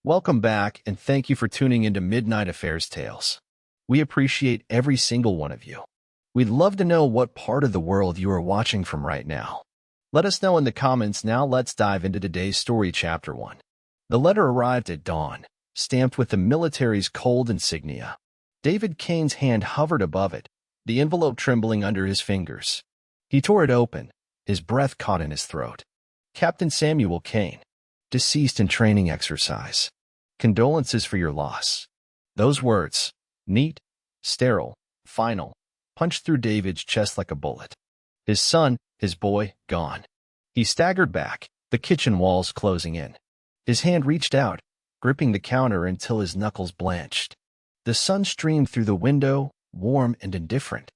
Welcome back, and thank you for tuning into Midnight Affairs Tales. We appreciate every single one of you. We'd love to know what part of the world you are watching from right now. Let us know in the comments. Now let's dive into today's story, Chapter 1. The letter arrived at dawn, stamped with the military's cold insignia. David Kane's hand hovered above it, the envelope trembling under his fingers. He tore it open, his breath caught in his throat. Captain Samuel Kane, deceased in training exercise. Condolences for your loss. Those words, neat, sterile, final, punched through David's chest like a bullet. His son, his boy, gone. He staggered back, the kitchen walls closing in. His hand reached out, gripping the counter until his knuckles blanched. The sun streamed through the window, warm and indifferent.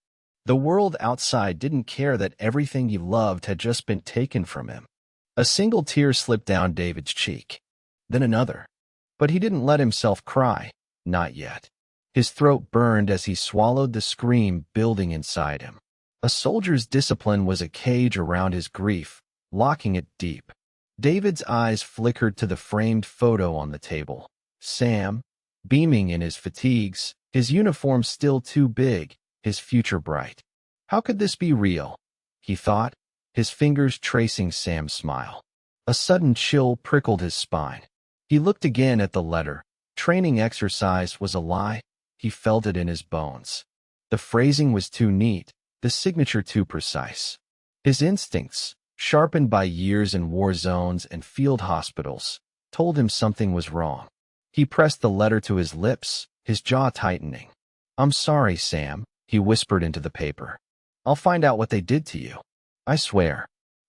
The world outside didn't care that everything he loved had just been taken from him. A single tear slipped down David's cheek, then another. But he didn't let himself cry, not yet. His throat burned as he swallowed the scream building inside him. A soldier's discipline was a cage around his grief, locking it deep. David's eyes flickered to the framed photo on the table. Sam, beaming in his fatigues, his uniform still too big, his future bright. How could this be real? He thought, his fingers tracing Sam's smile. A sudden chill prickled his spine. He looked again at the letter. Training exercise was a lie. He felt it in his bones. The phrasing was too neat, the signature too precise. His instincts, sharpened by years in war zones and field hospitals, told him something was wrong. He pressed the letter to his lips, his jaw tightening. "I'm sorry, Sam," he whispered into the paper. "I'll find out what they did to you. I swear."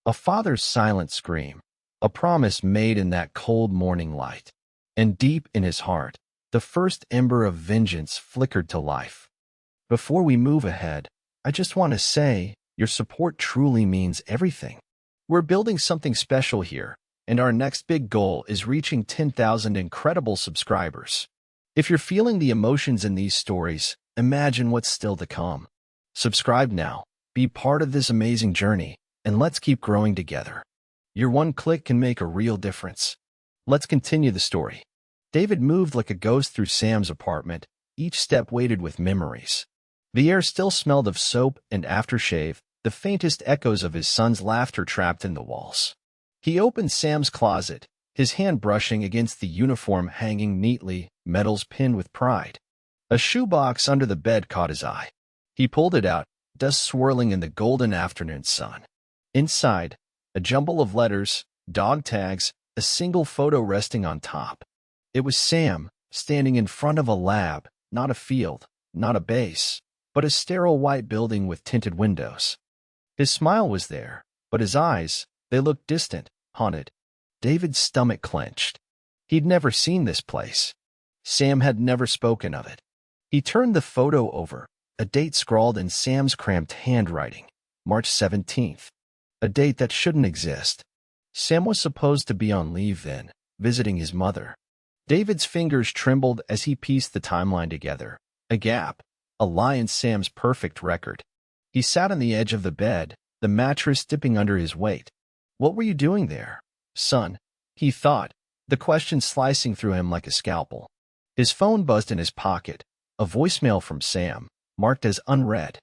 A father's silent scream, a promise made in that cold morning light. And deep in his heart, the first ember of vengeance flickered to life. "Before we move ahead, I just want to say, your support truly means everything. We're building something special here, and our next big goal is reaching 10,000 incredible subscribers. If you're feeling the emotions in these stories, imagine what's still to come. Subscribe now, be part of this amazing journey, and let's keep growing together. Your one click can make a real difference." Let's continue the story. David moved like a ghost through Sam's apartment, each step weighted with memories. The air still smelled of soap and aftershave, the faintest echoes of his son's laughter trapped in the walls. He opened Sam's closet, his hand brushing against the uniform hanging neatly, medals pinned with pride. A shoebox under the bed caught his eye. He pulled it out, dust swirling in the golden afternoon sun. Inside, a jumble of letters, dog tags, a single photo resting on top. It was Sam, standing in front of a lab, not a field, not a base, but a sterile white building with tinted windows. His smile was there, but his eyes, they looked distant, haunted. David's stomach clenched. He'd never seen this place. Sam had never spoken of it. He turned the photo over, a date scrawled in Sam's cramped handwriting, March 17th, a date that shouldn't exist. Sam was supposed to be on leave then, visiting his mother. David's fingers trembled as he pieced the timeline together. A gap, a lie in Sam's perfect record. He sat on the edge of the bed, the mattress dipping under his weight. "What were you doing there, son?" he thought, the question slicing through him like a scalpel. His phone buzzed in his pocket, a voicemail from Sam, marked as unread.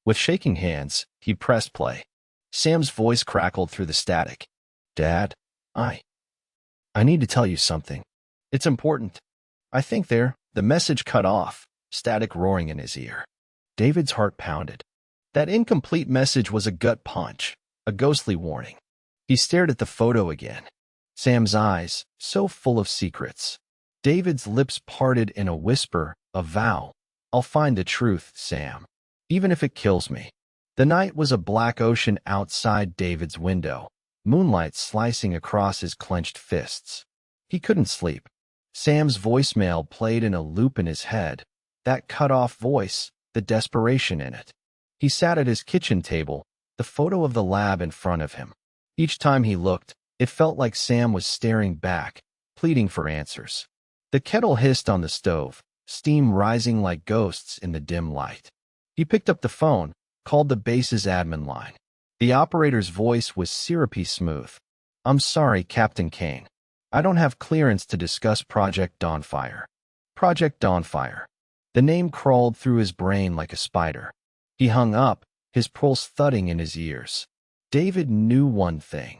With shaking hands, he pressed play. Sam's voice crackled through the static. "Dad, I need to tell you something. It's important." "I think the message cut off, static roaring in his ear. David's heart pounded. That incomplete message was a gut punch, a ghostly warning. He stared at the photo again. Sam's eyes, so full of secrets. David's lips parted in a whisper, a vow. "I'll find the truth, Sam, even if it kills me." The night was a black ocean outside David's window, moonlight slicing across his clenched fists. He couldn't sleep. Sam's voicemail played in a loop in his head. That cut-off voice, the desperation in it. He sat at his kitchen table, the photo of the lab in front of him. Each time he looked, it felt like Sam was staring back, pleading for answers. The kettle hissed on the stove, steam rising like ghosts in the dim light. He picked up the phone, called the base's admin line. The operator's voice was syrupy smooth. "I'm sorry, Captain Kane. I don't have clearance to discuss Project Dawnfire. Project Dawnfire. The name crawled through his brain like a spider. He hung up, his pulse thudding in his ears. David knew one thing.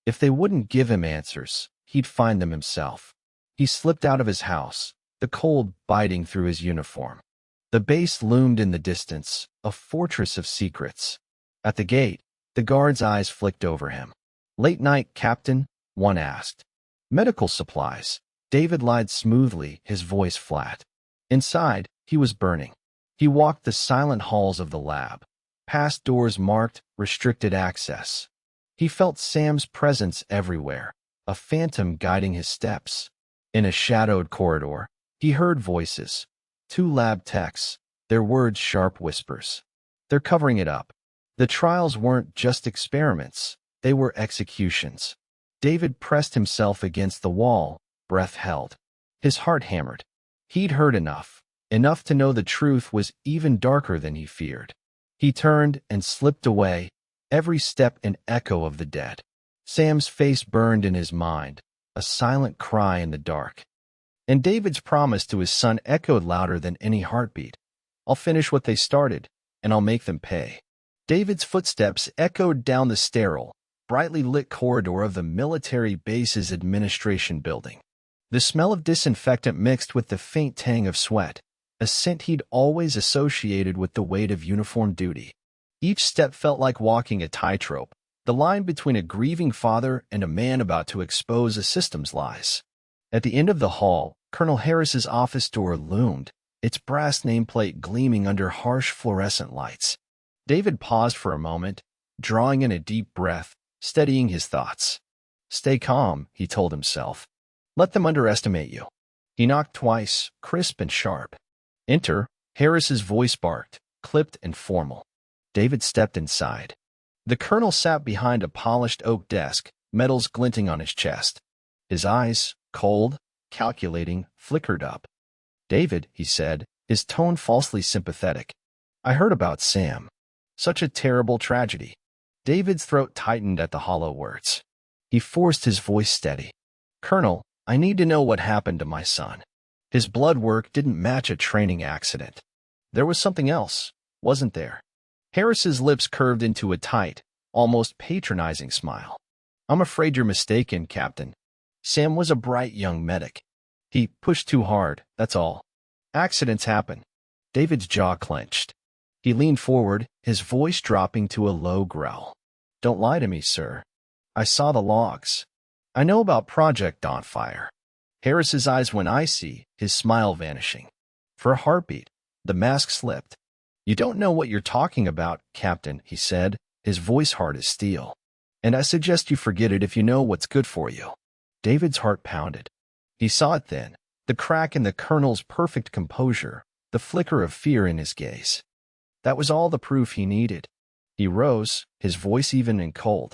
If they wouldn't give him answers, he'd find them himself. He slipped out of his house, the cold biting through his uniform. The base loomed in the distance, a fortress of secrets. At the gate, the guard's eyes flicked over him. "Late night, Captain?" one asked. "Medical supplies." David lied smoothly, his voice flat. Inside, he was burning. He walked the silent halls of the lab, past doors marked restricted access. He felt Sam's presence everywhere, a phantom guiding his steps. In a shadowed corridor, he heard voices. 2 lab techs, their words sharp whispers. "They're covering it up." The trials weren't just experiments, they were executions. David pressed himself against the wall, breath held. His heart hammered. He'd heard enough to know the truth was even darker than he feared. He turned and slipped away, every step an echo of the dead. Sam's face burned in his mind, a silent cry in the dark. And David's promise to his son echoed louder than any heartbeat. "I'll finish what they started, and I'll make them pay." David's footsteps echoed down the sterile, brightly lit corridor of the military base's administration building. The smell of disinfectant mixed with the faint tang of sweat, a scent he'd always associated with the weight of uniform duty. Each step felt like walking a tightrope, the line between a grieving father and a man about to expose a system's lies. At the end of the hall, Colonel Harris's office door loomed, its brass nameplate gleaming under harsh fluorescent lights. David paused for a moment, drawing in a deep breath, steadying his thoughts. "Stay calm," he told himself. "Let them underestimate you." He knocked twice, crisp and sharp. "Enter," Harris's voice barked, clipped and formal. David stepped inside. The colonel sat behind a polished oak desk, metals glinting on his chest. His eyes, cold, calculating, flickered up. "David," he said, his tone falsely sympathetic. "I heard about Sam. Such a terrible tragedy." David's throat tightened at the hollow words. He forced his voice steady. "Colonel, I need to know what happened to my son." His blood work didn't match a training accident. There was something else, wasn't there? Harris's lips curved into a tight, almost patronizing smile. "I'm afraid you're mistaken, Captain. Sam was a bright young medic. He pushed too hard, that's all. Accidents happen." David's jaw clenched. He leaned forward, his voice dropping to a low growl. "Don't lie to me, sir. I saw the logs. I know about Project Dawnfire." Harris's eyes went icy, his smile vanishing. For a heartbeat, the mask slipped. "You don't know what you're talking about, Captain," he said, his voice hard as steel. "And I suggest you forget it if you know what's good for you." David's heart pounded. He saw it then, the crack in the colonel's perfect composure, the flicker of fear in his gaze. That was all the proof he needed. He rose, his voice even and cold.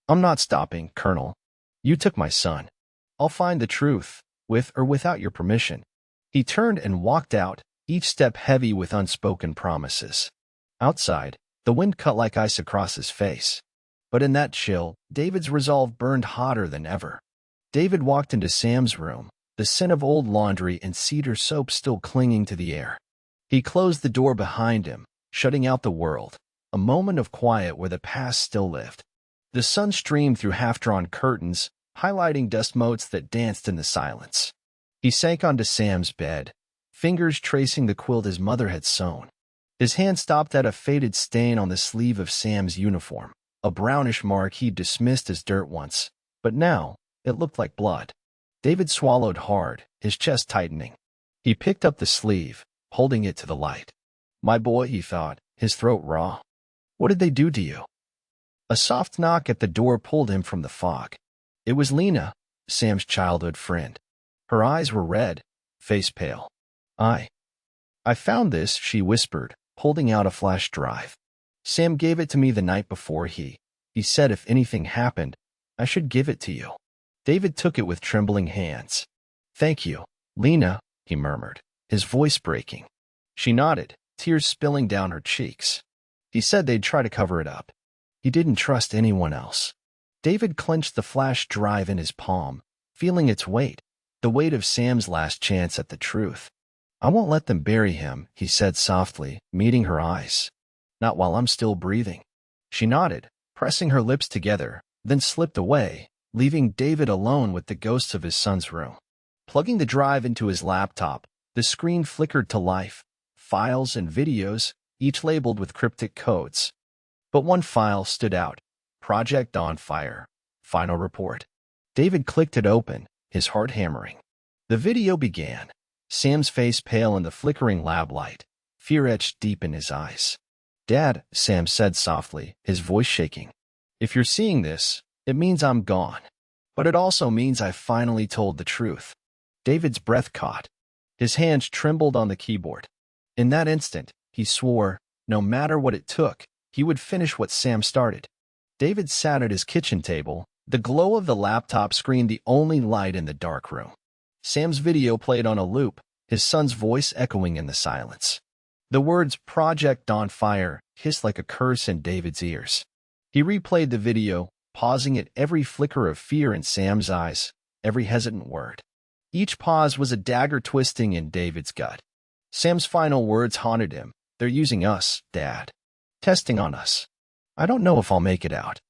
"I'm not stopping, Colonel. You took my son. I'll find the truth, with or without your permission." He turned and walked out, each step heavy with unspoken promises. Outside, the wind cut like ice across his face. But in that chill, David's resolve burned hotter than ever. David walked into Sam's room, the scent of old laundry and cedar soap still clinging to the air. He closed the door behind him, shutting out the world, a moment of quiet where the past still lived. The sun streamed through half-drawn curtains, highlighting dust motes that danced in the silence. He sank onto Sam's bed, fingers tracing the quilt his mother had sewn. His hand stopped at a faded stain on the sleeve of Sam's uniform, a brownish mark he'd dismissed as dirt once, but now it looked like blood. David swallowed hard, his chest tightening. He picked up the sleeve, holding it to the light. "My boy," he thought, his throat raw. "What did they do to you?" A soft knock at the door pulled him from the fog. It was Lena, Sam's childhood friend. Her eyes were red, face pale. I found this," she whispered, holding out a flash drive. "Sam gave it to me the night before he said if anything happened, I should give it to you." David took it with trembling hands. "Thank you, Lena," he murmured, his voice breaking. She nodded, tears spilling down her cheeks. "He said they'd try to cover it up. He didn't trust anyone else." David clenched the flash drive in his palm, feeling its weight, the weight of Sam's last chance at the truth. "I won't let them bury him," he said softly, meeting her eyes. "Not while I'm still breathing." She nodded, pressing her lips together, then slipped away, leaving David alone with the ghosts of his son's room. Plugging the drive into his laptop, the screen flickered to life, files and videos, each labeled with cryptic codes. But one file stood out: Project Dawnfire, Final Report. David clicked it open, his heart hammering. The video began, Sam's face pale in the flickering lab light, fear etched deep in his eyes. "Dad," Sam said softly, his voice shaking. "If you're seeing this, it means I'm gone. But it also means I finally told the truth." David's breath caught. His hands trembled on the keyboard. In that instant, he swore, no matter what it took, he would finish what Sam started. David sat at his kitchen table, the glow of the laptop screen the only light in the dark room. Sam's video played on a loop, his son's voice echoing in the silence. The words "Project Dawnfire" hissed like a curse in David's ears. He replayed the video, pausing at every flicker of fear in Sam's eyes, every hesitant word. Each pause was a dagger twisting in David's gut. Sam's final words haunted him. "They're using us, Dad. Testing on us. I don't know if I'll make it out.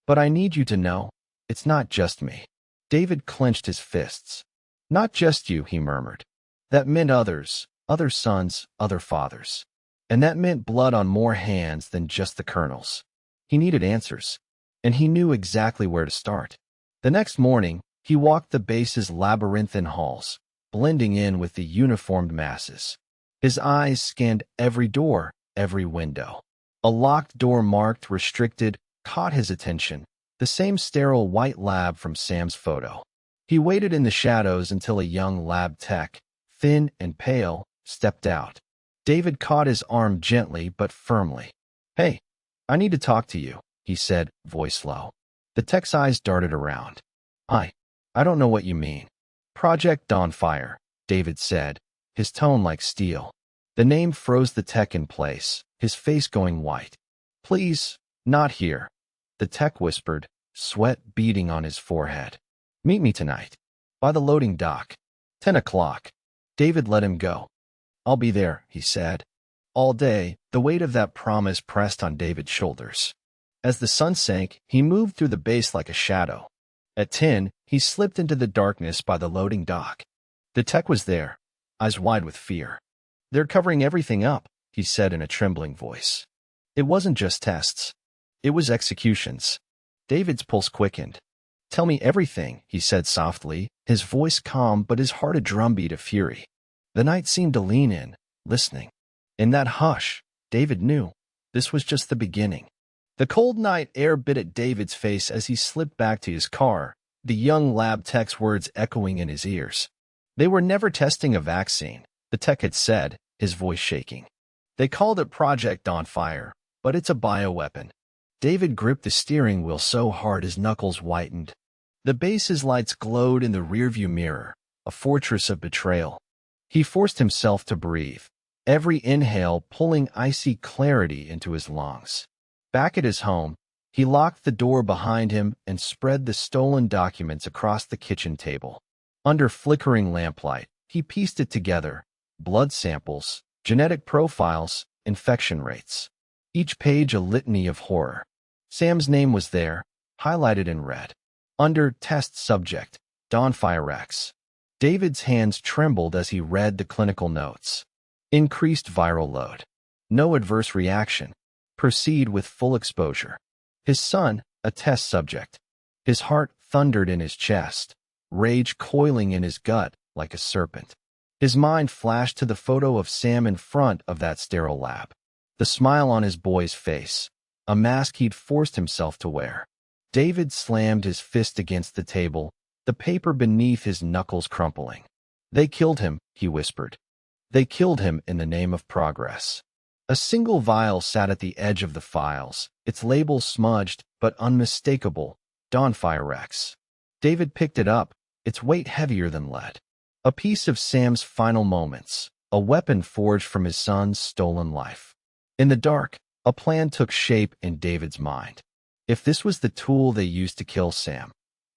But I need you to know, it's not just me." David clenched his fists. "Not just you," he murmured. That meant others, other sons, other fathers. And that meant blood on more hands than just the colonel's. He needed answers, and he knew exactly where to start. The next morning, he walked the base's labyrinthine halls, blending in with the uniformed masses. His eyes scanned every door, every window. A locked door marked "Restricted" caught his attention, the same sterile white lab from Sam's photo. He waited in the shadows until a young lab tech, thin and pale, stepped out. David caught his arm gently but firmly. "Hey, I need to talk to you," he said, voice low. The tech's eyes darted around. I don't know what you mean." "Project Dawnfire," David said, his tone like steel. The name froze the tech in place, his face going white. "Please, not here," the tech whispered, sweat beading on his forehead. "Meet me tonight. By the loading dock. 10 o'clock. David let him go. "I'll be there," he said. All day, the weight of that promise pressed on David's shoulders. As the sun sank, he moved through the base like a shadow. At 10, he slipped into the darkness by the loading dock. The tech was there, eyes wide with fear. "They're covering everything up," he said in a trembling voice. It wasn't just tests. It was executions. David's pulse quickened. "Tell me everything," he said softly, his voice calm but his heart a drumbeat of fury. The night seemed to lean in, listening. In that hush, David knew this was just the beginning. The cold night air bit at David's face as he slipped back to his car, the young lab tech's words echoing in his ears. They were never testing a vaccine, the tech had said, his voice shaking. They called it Project Dawnfire, but it's a bioweapon. David gripped the steering wheel so hard his knuckles whitened. The base's lights glowed in the rearview mirror, a fortress of betrayal. He forced himself to breathe, every inhale pulling icy clarity into his lungs. Back at his home, he locked the door behind him and spread the stolen documents across the kitchen table. Under flickering lamplight, he pieced it together: blood samples, genetic profiles, infection rates. Each page a litany of horror. Sam's name was there, highlighted in red. Under test subject, Dawnfire. David's hands trembled as he read the clinical notes. Increased viral load. No adverse reaction. Proceed with full exposure. His son, a test subject. His heart thundered in his chest, rage coiling in his gut like a serpent. His mind flashed to the photo of Sam in front of that sterile lab. The smile on his boy's face, a mask he'd forced himself to wear. David slammed his fist against the table, the paper beneath his knuckles crumpling. "They killed him," he whispered. "They killed him in the name of progress." A single vial sat at the edge of the files, its label smudged but unmistakable: Dawnfire. David picked it up, its weight heavier than lead. A piece of Sam's final moments, a weapon forged from his son's stolen life. In the dark, a plan took shape in David's mind. If this was the tool they used to kill Sam,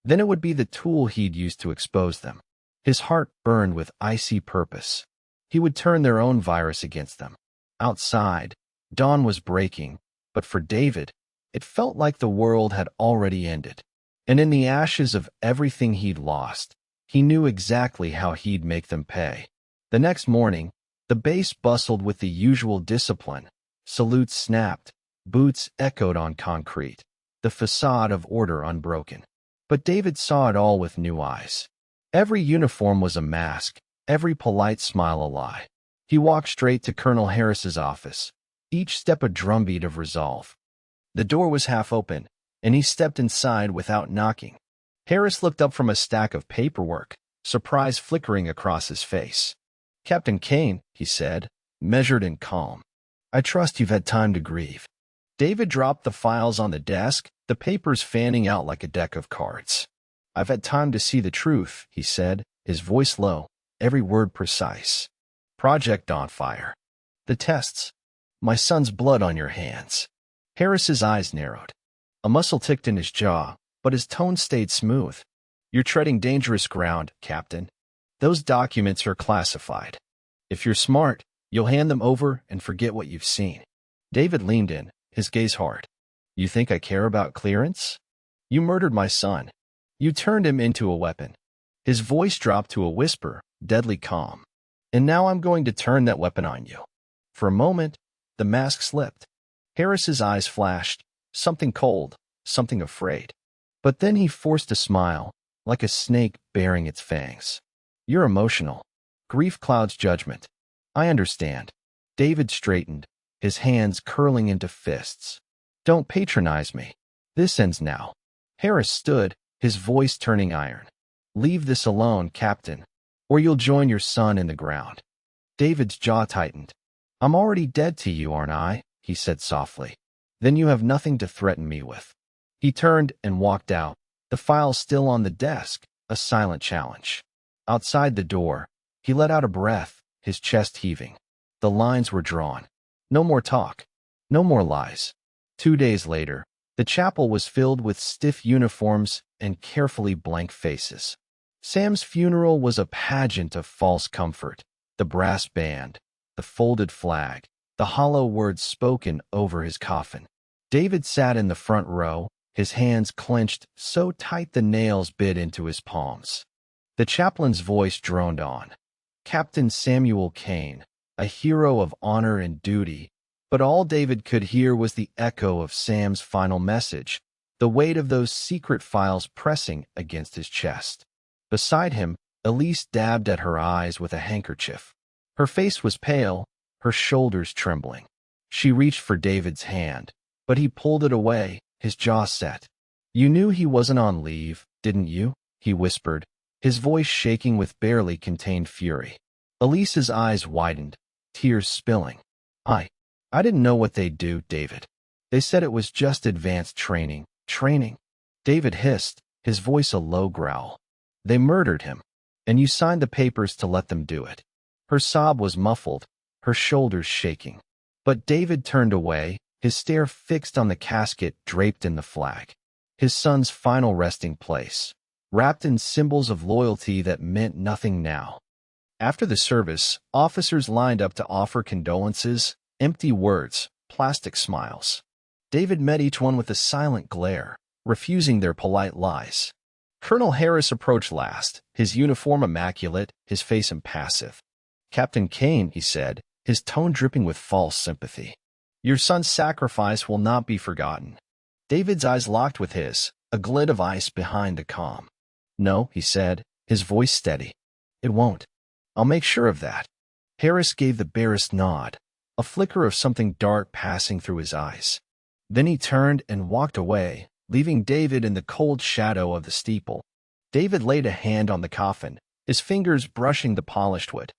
Then it would be the tool he'd use to expose them. His heart burned with icy purpose. He would turn their own virus against them. Outside, dawn was breaking, but for David, it felt like the world had already ended. And in the ashes of everything he'd lost, he knew exactly how he'd make them pay. The next morning, the base bustled with the usual discipline. Salutes snapped, boots echoed on concrete, the facade of order unbroken. But David saw it all with new eyes. Every uniform was a mask, every polite smile a lie. He walked straight to Colonel Harris's office, each step a drumbeat of resolve. The door was half open, and he stepped inside without knocking. Harris looked up from a stack of paperwork, surprise flickering across his face. "Captain Kane," he said, measured and calm. "I trust you've had time to grieve." David dropped the files on the desk, the papers fanning out like a deck of cards. "I've had time to see the truth," he said, his voice low, every word precise. "Project Dawnfire. The tests. My son's blood on your hands." Harris's eyes narrowed. A muscle ticked in his jaw, but his tone stayed smooth. "You're treading dangerous ground, Captain. Those documents are classified. If you're smart, you'll hand them over and forget what you've seen." David leaned in, his gaze hard. "You think I care about clearance? You murdered my son. You turned him into a weapon." His voice dropped to a whisper, deadly calm. "And now I'm going to turn that weapon on you." For a moment, the mask slipped. Harris's eyes flashed, something cold, something afraid. But then he forced a smile, like a snake baring its fangs. "You're emotional. Grief clouds judgment. I understand." David straightened, his hands curling into fists. "Don't patronize me. This ends now." Harris stood, his voice turning iron. "Leave this alone, Captain, or you'll join your son in the ground." David's jaw tightened. "I'm already dead to you, aren't I?" he said softly. "Then you have nothing to threaten me with." He turned and walked out, the files still on the desk, a silent challenge. Outside the door, he let out a breath, his chest heaving. The lines were drawn. No more talk. No more lies. 2 days later, the chapel was filled with stiff uniforms and carefully blank faces. Sam's funeral was a pageant of false comfort. The brass band, the folded flag, the hollow words spoken over his coffin. David sat in the front row, his hands clenched so tight the nails bit into his palms. The chaplain's voice droned on. Captain Samuel Kane, a hero of honor and duty, but all David could hear was the echo of Sam's final message, the weight of those secret files pressing against his chest. Beside him, Elise dabbed at her eyes with a handkerchief. Her face was pale, her shoulders trembling. She reached for David's hand, but he pulled it away, his jaw set. "You knew he wasn't on leave, didn't you?" he whispered, his voice shaking with barely contained fury. Elise's eyes widened, tears spilling. I didn't know what they'd do, David. They said it was just advanced training. Training?" David hissed, his voice a low growl. "They murdered him, and you signed the papers to let them do it." Her sob was muffled, her shoulders shaking. But David turned away, his stare fixed on the casket draped in the flag. His son's final resting place, wrapped in symbols of loyalty that meant nothing now. After the service, officers lined up to offer condolences, empty words, plastic smiles. David met each one with a silent glare, refusing their polite lies. Colonel Harris approached last, his uniform immaculate, his face impassive. "Captain Kane," he said, his tone dripping with false sympathy. "Your son's sacrifice will not be forgotten." David's eyes locked with his, a glint of ice behind the calm. "No," he said, his voice steady. "It won't. I'll make sure of that." Harris gave the barest nod, a flicker of something dark passing through his eyes. Then he turned and walked away, leaving David in the cold shadow of the steeple. David laid a hand on the coffin, his fingers brushing the polished wood.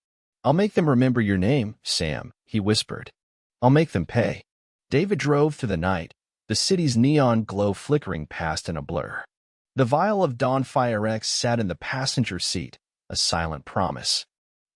"I'll make them remember your name, Sam," he whispered. "I'll make them pay." David drove through the night, the city's neon glow flickering past in a blur. The vial of Dawnfire X sat in the passenger seat, a silent promise.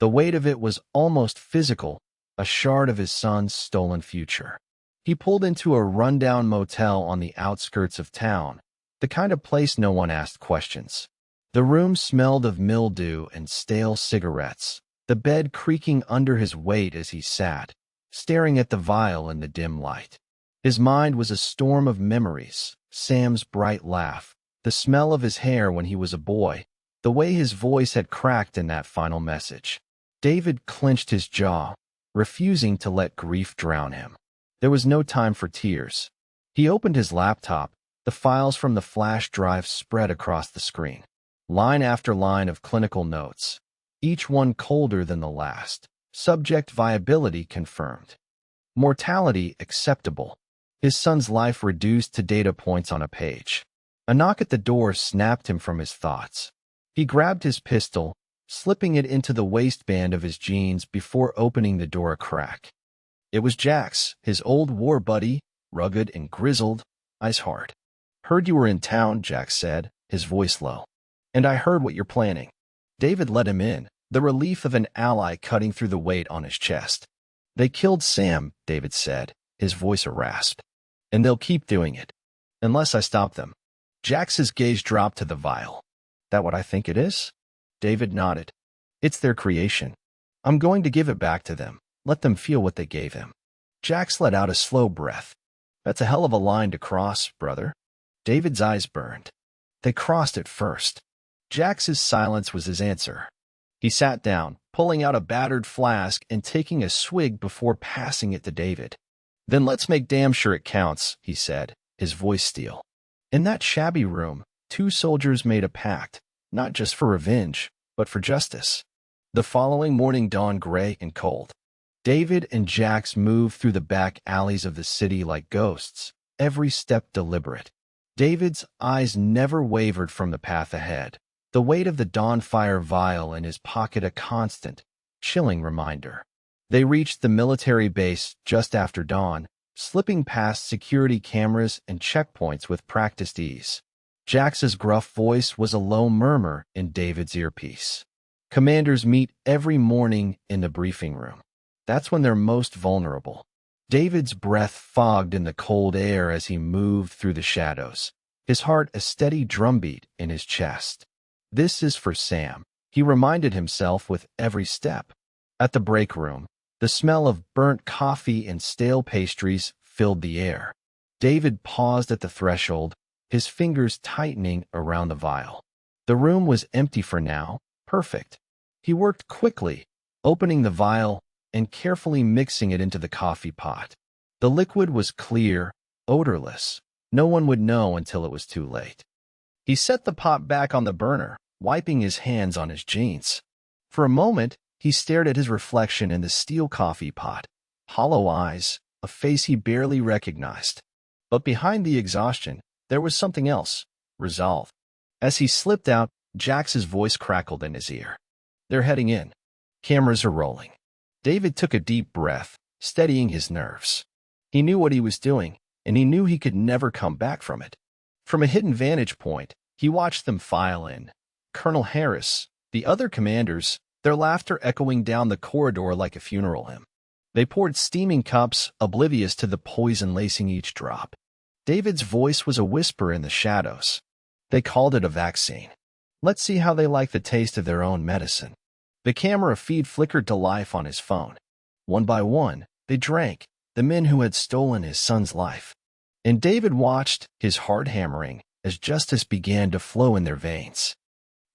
The weight of it was almost physical, a shard of his son's stolen future. He pulled into a rundown motel on the outskirts of town, the kind of place no one asked questions. The room smelled of mildew and stale cigarettes, the bed creaking under his weight as he sat, staring at the vial in the dim light. His mind was a storm of memories: Sam's bright laugh, the smell of his hair when he was a boy, the way his voice had cracked in that final message. David clenched his jaw, refusing to let grief drown him. There was no time for tears. He opened his laptop. The files from the flash drive spread across the screen. Line after line of clinical notes, each one colder than the last. Subject viability confirmed. Mortality acceptable. His son's life reduced to data points on a page. A knock at the door snapped him from his thoughts. He grabbed his pistol, slipping it into the waistband of his jeans before opening the door a crack. It was Jax, his old war buddy, rugged and grizzled, eyes hard. "Heard you were in town," Jax said, his voice low. "And I heard what you're planning." David let him in, the relief of an ally cutting through the weight on his chest. "They killed Sam," David said, his voice a rasp. "And they'll keep doing it. Unless I stop them." Jax's gaze dropped to the vial. "That what I think it is?" David nodded. "It's their creation. I'm going to give it back to them. Let them feel what they gave him." Jax let out a slow breath. "That's a hell of a line to cross, brother." David's eyes burned. They crossed it first. Jax's silence was his answer. He sat down, pulling out a battered flask and taking a swig before passing it to David. "Then let's make damn sure it counts," he said, his voice steel. In that shabby room, two soldiers made a pact, not just for revenge, but for justice. The following morning dawned gray and cold. David and Jax moved through the back alleys of the city like ghosts, every step deliberate. David's eyes never wavered from the path ahead, the weight of the Dawnfire vial in his pocket a constant, chilling reminder. They reached the military base just after dawn, slipping past security cameras and checkpoints with practiced ease. Jax's gruff voice was a low murmur in David's earpiece. "Commanders meet every morning in the briefing room. That's when they're most vulnerable." David's breath fogged in the cold air as he moved through the shadows, his heart a steady drumbeat in his chest. "This is for Sam," he reminded himself with every step. At the break room, the smell of burnt coffee and stale pastries filled the air. David paused at the threshold, his fingers tightening around the vial. The room was empty for now, perfect. He worked quickly, opening the vial and carefully mixing it into the coffee pot. The liquid was clear, odorless. No one would know until it was too late. He set the pot back on the burner, wiping his hands on his jeans. For a moment, he stared at his reflection in the steel coffee pot. Hollow eyes, a face he barely recognized. But behind the exhaustion, there was something else: resolve. As he slipped out, Jax's voice crackled in his ear. "They're heading in. Cameras are rolling." David took a deep breath, steadying his nerves. He knew what he was doing, and he knew he could never come back from it. From a hidden vantage point, he watched them file in. Colonel Harris, the other commanders, their laughter echoing down the corridor like a funeral hymn. They poured steaming cups, oblivious to the poison lacing each drop. David's voice was a whisper in the shadows. They called it a vaccine. Let's see how they like the taste of their own medicine. The camera feed flickered to life on his phone. One by one, they drank, the men who had stolen his son's life. And David watched, his heart hammering, as justice began to flow in their veins.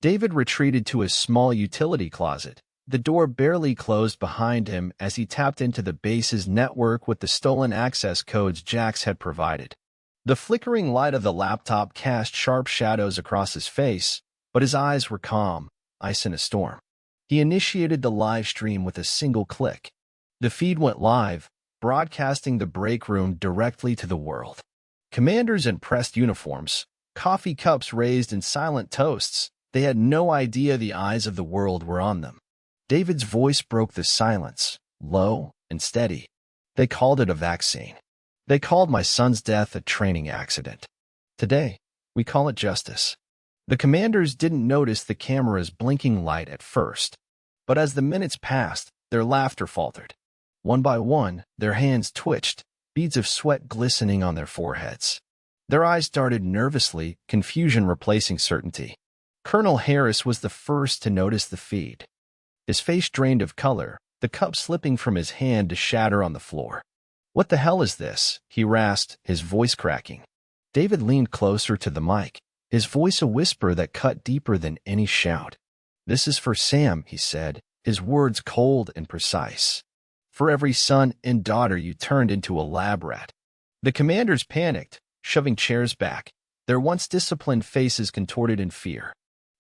David retreated to his small utility closet, the door barely closed behind him as he tapped into the base's network with the stolen access codes Jax had provided. The flickering light of the laptop cast sharp shadows across his face, but his eyes were calm, ice in a storm. He initiated the live stream with a single click. The feed went live, broadcasting the break room directly to the world. Commanders in pressed uniforms, coffee cups raised in silent toasts, they had no idea the eyes of the world were on them. David's voice broke the silence, low and steady. "They called it a vaccine. They called my son's death a training accident. Today, we call it justice." The commanders didn't notice the camera's blinking light at first, but as the minutes passed, their laughter faltered. One by one, their hands twitched, beads of sweat glistening on their foreheads. Their eyes darted nervously, confusion replacing certainty. Colonel Harris was the first to notice the feed. His face drained of color, the cup slipping from his hand to shatter on the floor. "What the hell is this?" he rasped, his voice cracking. David leaned closer to the mic, his voice a whisper that cut deeper than any shout. "This is for Sam," he said, his words cold and precise. "For every son and daughter you turned into a lab rat." The commanders panicked, shoving chairs back, their once disciplined faces contorted in fear.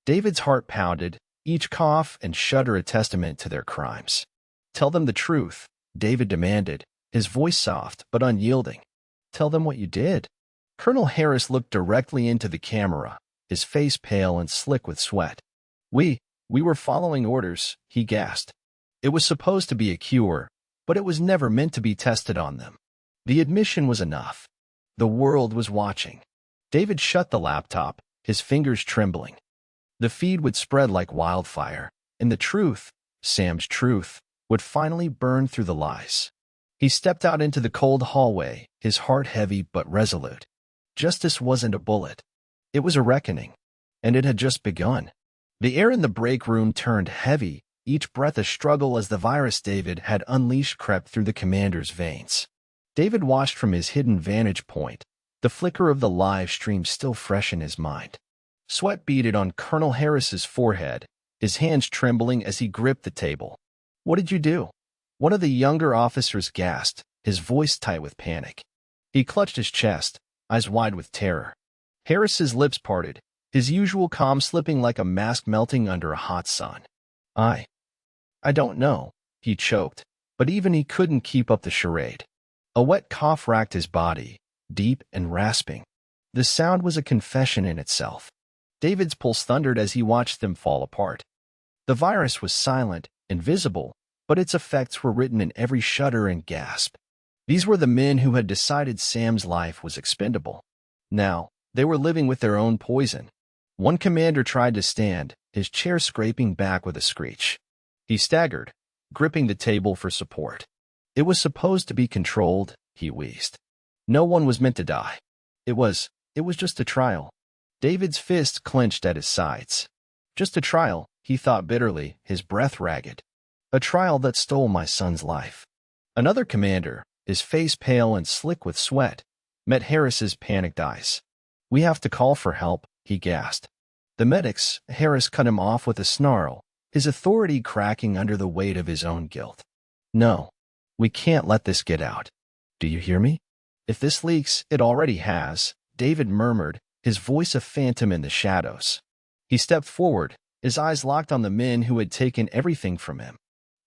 David's heart pounded, each cough and shudder a testament to their crimes. "Tell them the truth," David demanded, his voice soft but unyielding. "Tell them what you did." Colonel Harris looked directly into the camera, his face pale and slick with sweat. We were following orders," he gasped. "It was supposed to be a cure, but it was never meant to be tested on them." The admission was enough. The world was watching. David shut the laptop, his fingers trembling. The feed would spread like wildfire, and the truth, Sam's truth, would finally burn through the lies. He stepped out into the cold hallway, his heart heavy but resolute. Justice wasn't a bullet. It was a reckoning, and it had just begun. The air in the break room turned heavy, each breath a struggle as the virus David had unleashed crept through the commander's veins. David watched from his hidden vantage point, the flicker of the live stream still fresh in his mind. Sweat beaded on Colonel Harris's forehead, his hands trembling as he gripped the table. "What did you do?" One of the younger officers gasped, his voice tight with panic. He clutched his chest, eyes wide with terror. Harris's lips parted, his usual calm slipping like a mask melting under a hot sun. I don't know," he choked, but even he couldn't keep up the charade. A wet cough racked his body, deep and rasping. The sound was a confession in itself. David's pulse thundered as he watched them fall apart. The virus was silent, invisible, but its effects were written in every shudder and gasp. These were the men who had decided Sam's life was expendable. Now, they were living with their own poison. One commander tried to stand, his chair scraping back with a screech. He staggered, gripping the table for support. "It was supposed to be controlled," he wheezed. "No one was meant to die. It was just a trial." David's fist clenched at his sides. "Just a trial," he thought bitterly, his breath ragged. "A trial that stole my son's life." Another commander, his face pale and slick with sweat, met Harris's panicked eyes. "We have to call for help," he gasped. "The medics," Harris cut him off with a snarl, his authority cracking under the weight of his own guilt. "No, we can't let this get out. Do you hear me? If this leaks, it already has," David murmured, his voice a phantom in the shadows. He stepped forward, his eyes locked on the men who had taken everything from him.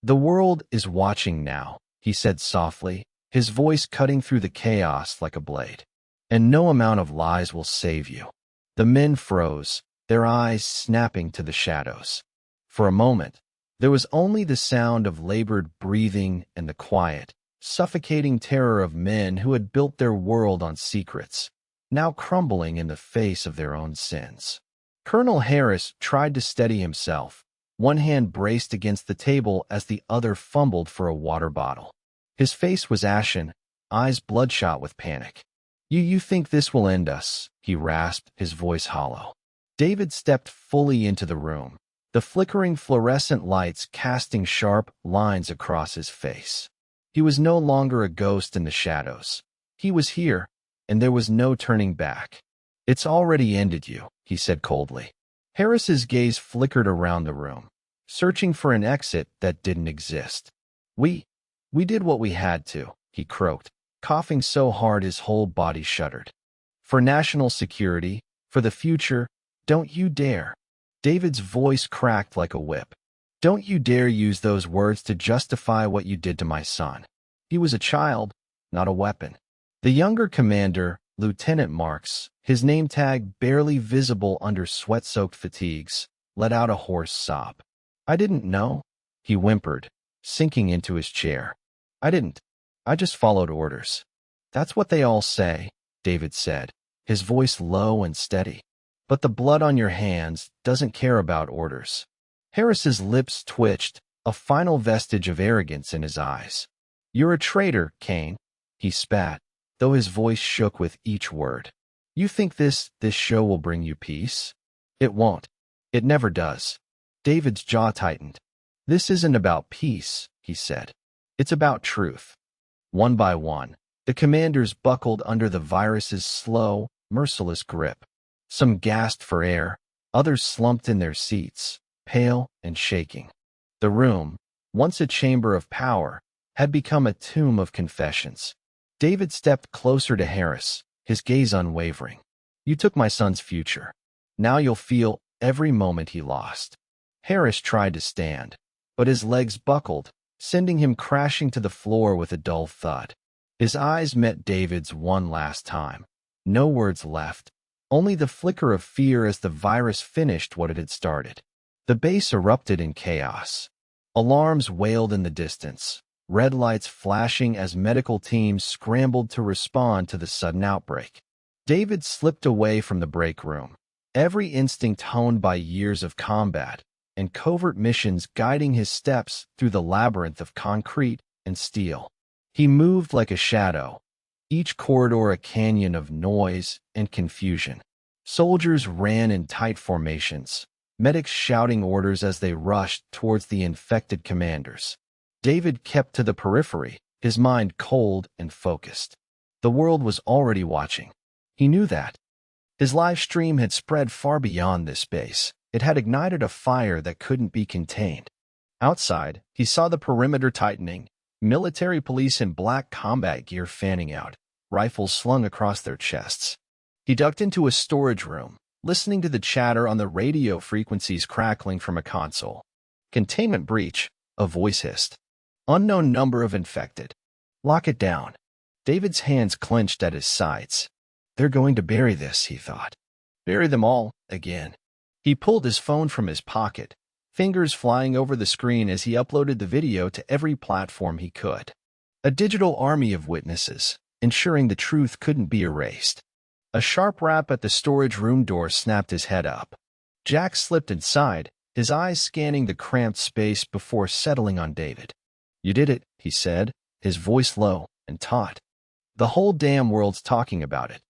"The world is watching now," he said softly, his voice cutting through the chaos like a blade. "And no amount of lies will save you." The men froze, their eyes snapping to the shadows. For a moment, there was only the sound of labored breathing and the quiet, suffocating terror of men who had built their world on secrets, now crumbling in the face of their own sins. Colonel Harris tried to steady himself, one hand braced against the table as the other fumbled for a water bottle. His face was ashen, eyes bloodshot with panic. You think this will end us," he rasped, his voice hollow. David stepped fully into the room, the flickering fluorescent lights casting sharp lines across his face. He was no longer a ghost in the shadows. He was here, and there was no turning back. "It's already ended you," he said coldly. Harris's gaze flickered around the room, searching for an exit that didn't exist. We did what we had to," he croaked, coughing so hard his whole body shuddered. "For national security, for the future, don't you dare." David's voice cracked like a whip. "Don't you dare use those words to justify what you did to my son. He was a child, not a weapon." The younger commander, Lieutenant Marks, his name tag barely visible under sweat-soaked fatigues, let out a hoarse sob. "I didn't know," he whimpered, sinking into his chair. I just followed orders." "That's what they all say," David said, his voice low and steady. "But the blood on your hands doesn't care about orders." Harris's lips twitched, a final vestige of arrogance in his eyes. "You're a traitor, Kane," he spat, though his voice shook with each word. You think this show will bring you peace? It won't. It never does. David's jaw tightened. This isn't about peace, he said. It's about truth. One by one, the commanders buckled under the virus's slow, merciless grip. Some gasped for air, others slumped in their seats, pale and shaking. The room, once a chamber of power, had become a tomb of confessions. David stepped closer to Harris, his gaze unwavering. You took my son's future. Now you'll feel every moment he lost. Harris tried to stand, but his legs buckled, sending him crashing to the floor with a dull thud. His eyes met David's one last time. No words left, only the flicker of fear as the virus finished what it had started. The base erupted in chaos. Alarms wailed in the distance, red lights flashing as medical teams scrambled to respond to the sudden outbreak. David slipped away from the break room, every instinct honed by years of combat and covert missions guiding his steps through the labyrinth of concrete and steel. He moved like a shadow, each corridor a canyon of noise and confusion. Soldiers ran in tight formations, medics shouting orders as they rushed towards the infected commanders. David kept to the periphery, his mind cold and focused. The world was already watching. He knew that. His live stream had spread far beyond this base. It had ignited a fire that couldn't be contained. Outside, he saw the perimeter tightening, military police in black combat gear fanning out, rifles slung across their chests. He ducked into a storage room, listening to the chatter on the radio frequencies crackling from a console. Containment breach, a voice hissed. Unknown number of infected. Lock it down. David's hands clenched at his sides. They're going to bury this, he thought. Bury them all, again. He pulled his phone from his pocket, fingers flying over the screen as he uploaded the video to every platform he could. A digital army of witnesses, ensuring the truth couldn't be erased. A sharp rap at the storage room door snapped his head up. Jack slipped inside, his eyes scanning the cramped space before settling on David. You did it, he said, his voice low and taut. The whole damn world's talking about it.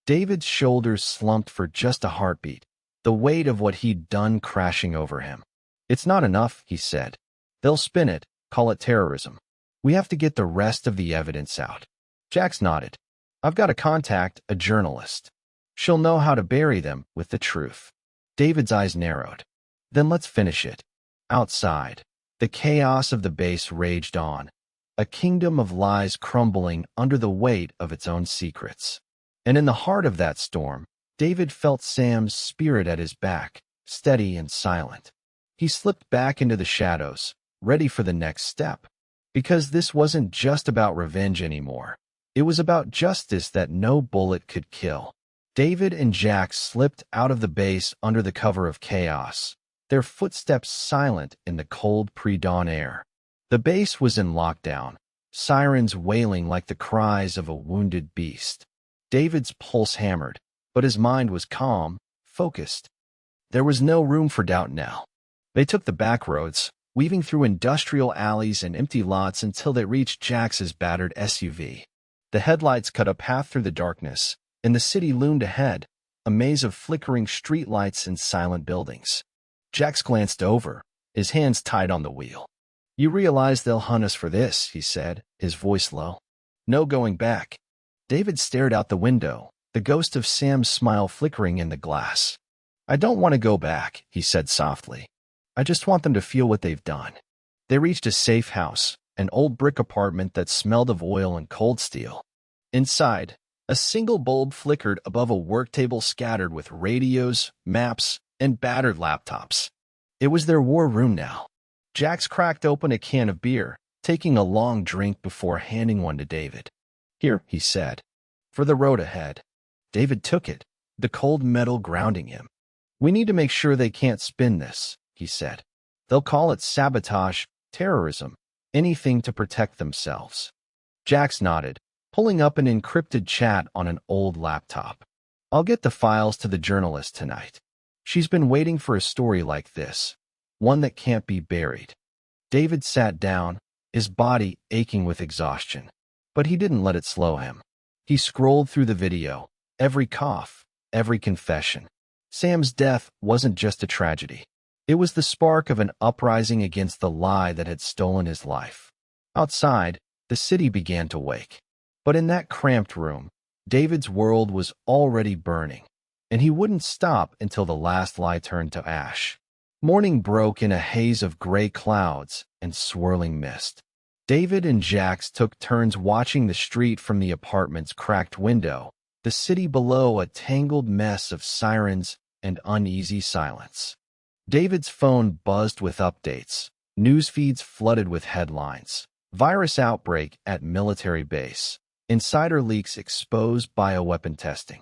David's shoulders slumped for just a heartbeat, the weight of what he'd done crashing over him. It's not enough, he said. They'll spin it, call it terrorism. We have to get the rest of the evidence out. Jax nodded. I've got to contact a journalist. She'll know how to bury them with the truth. David's eyes narrowed. Then let's finish it. Outside, the chaos of the base raged on, a kingdom of lies crumbling under the weight of its own secrets. And in the heart of that storm, David felt Sam's spirit at his back, steady and silent. He slipped back into the shadows, ready for the next step. Because this wasn't just about revenge anymore. It was about justice that no bullet could kill. David and Jack slipped out of the base under the cover of chaos, their footsteps silent in the cold pre-dawn air. The base was in lockdown, sirens wailing like the cries of a wounded beast. David's pulse hammered, but his mind was calm, focused. There was no room for doubt now. They took the back roads, weaving through industrial alleys and empty lots until they reached Jax's battered SUV. The headlights cut a path through the darkness, and the city loomed ahead, a maze of flickering streetlights and silent buildings. Jax glanced over, his hands tied on the wheel. You realize they'll hunt us for this, he said, his voice low. No going back. David stared out the window, the ghost of Sam's smile flickering in the glass. I don't want to go back, he said softly. I just want them to feel what they've done. They reached a safe house, an old brick apartment that smelled of oil and cold steel. Inside, a single bulb flickered above a work table scattered with radios, maps, and battered laptops. It was their war room now. Jax cracked open a can of beer, taking a long drink before handing one to David. Here, he said, for the road ahead. David took it, the cold metal grounding him. We need to make sure they can't spin this, he said. They'll call it sabotage, terrorism, anything to protect themselves. Jax nodded, pulling up an encrypted chat on an old laptop. I'll get the files to the journalist tonight. She's been waiting for a story like this, one that can't be buried. David sat down, his body aching with exhaustion, but he didn't let it slow him. He scrolled through the video, every cough, every confession. Sam's death wasn't just a tragedy. It was the spark of an uprising against the lie that had stolen his life. Outside, the city began to wake. But in that cramped room, David's world was already burning, and he wouldn't stop until the last lie turned to ash. Morning broke in a haze of gray clouds and swirling mist. David and Jax took turns watching the street from the apartment's cracked window, the city below a tangled mess of sirens and uneasy silence. David's phone buzzed with updates, news feeds flooded with headlines. Virus outbreak at military base. Insider leaks expose bioweapon testing.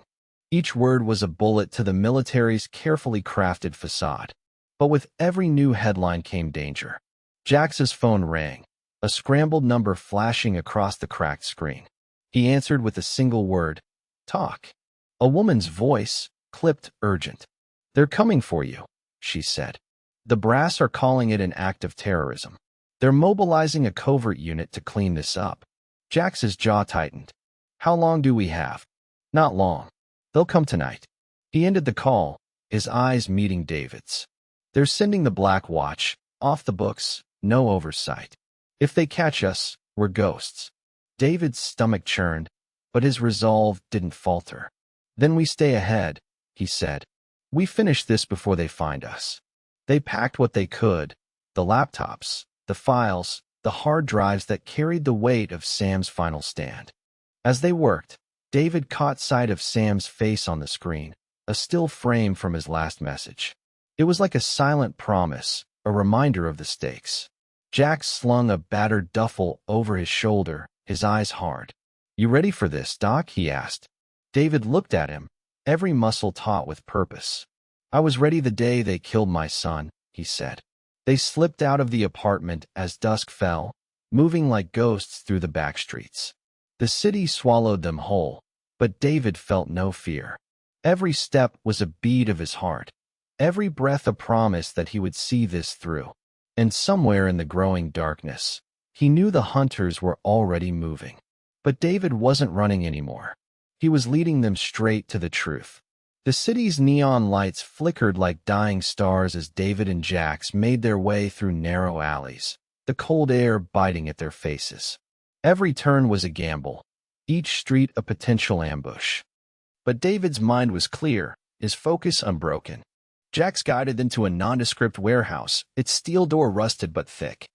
Each word was a bullet to the military's carefully crafted facade. But with every new headline came danger. Jax's phone rang, a scrambled number flashing across the cracked screen. He answered with a single word, "Talk." A woman's voice, clipped urgent. "They're coming for you," she said. "The brass are calling it an act of terrorism. They're mobilizing a covert unit to clean this up." Jax's jaw tightened. "How long do we have?" "Not long. They'll come tonight." He ended the call, his eyes meeting David's. "They're sending the Black Watch, off the books, no oversight. If they catch us, we're ghosts." David's stomach churned, but his resolve didn't falter. "Then we stay ahead," he said. "We finish this before they find us." They packed what they could, the laptops, the files, the hard drives that carried the weight of Sam's final stand. As they worked, David caught sight of Sam's face on the screen, a still frame from his last message. It was like a silent promise, a reminder of the stakes. Jax slung a battered duffel over his shoulder, his eyes hard. "You ready for this, Doc?" he asked. David looked at him, every muscle taut with purpose. "I was ready the day they killed my son," he said. They slipped out of the apartment as dusk fell, moving like ghosts through the back streets. The city swallowed them whole, but David felt no fear. Every step was a beat of his heart, every breath a promise that he would see this through. And somewhere in the growing darkness, he knew the hunters were already moving. But David wasn't running anymore. He was leading them straight to the truth. The city's neon lights flickered like dying stars as David and Jax made their way through narrow alleys, the cold air biting at their faces. Every turn was a gamble, each street a potential ambush. But David's mind was clear, his focus unbroken. Jax guided them to a nondescript warehouse, its steel door rusted but thick.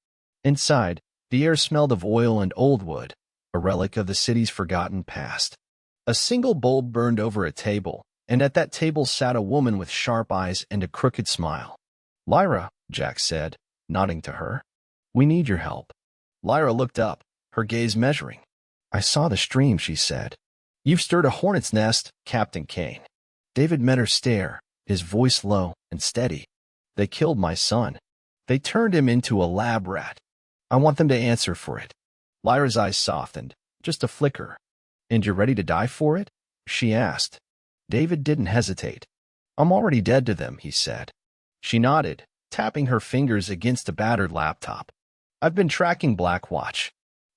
Inside, the air smelled of oil and old wood, a relic of the city's forgotten past. A single bulb burned over a table, and at that table sat a woman with sharp eyes and a crooked smile. "Lyra," Jax said, nodding to her. "We need your help." Lyra looked up, her gaze measuring. "I saw the stream," she said. "You've stirred a hornet's nest, Captain Kane." David met her stare, his voice low and steady. "They killed my son. They turned him into a lab rat. I want them to answer for it." Lyra's eyes softened, just a flicker. "And you're ready to die for it?" she asked. David didn't hesitate. "I'm already dead to them," he said. She nodded, tapping her fingers against a battered laptop. "I've been tracking Black Watch.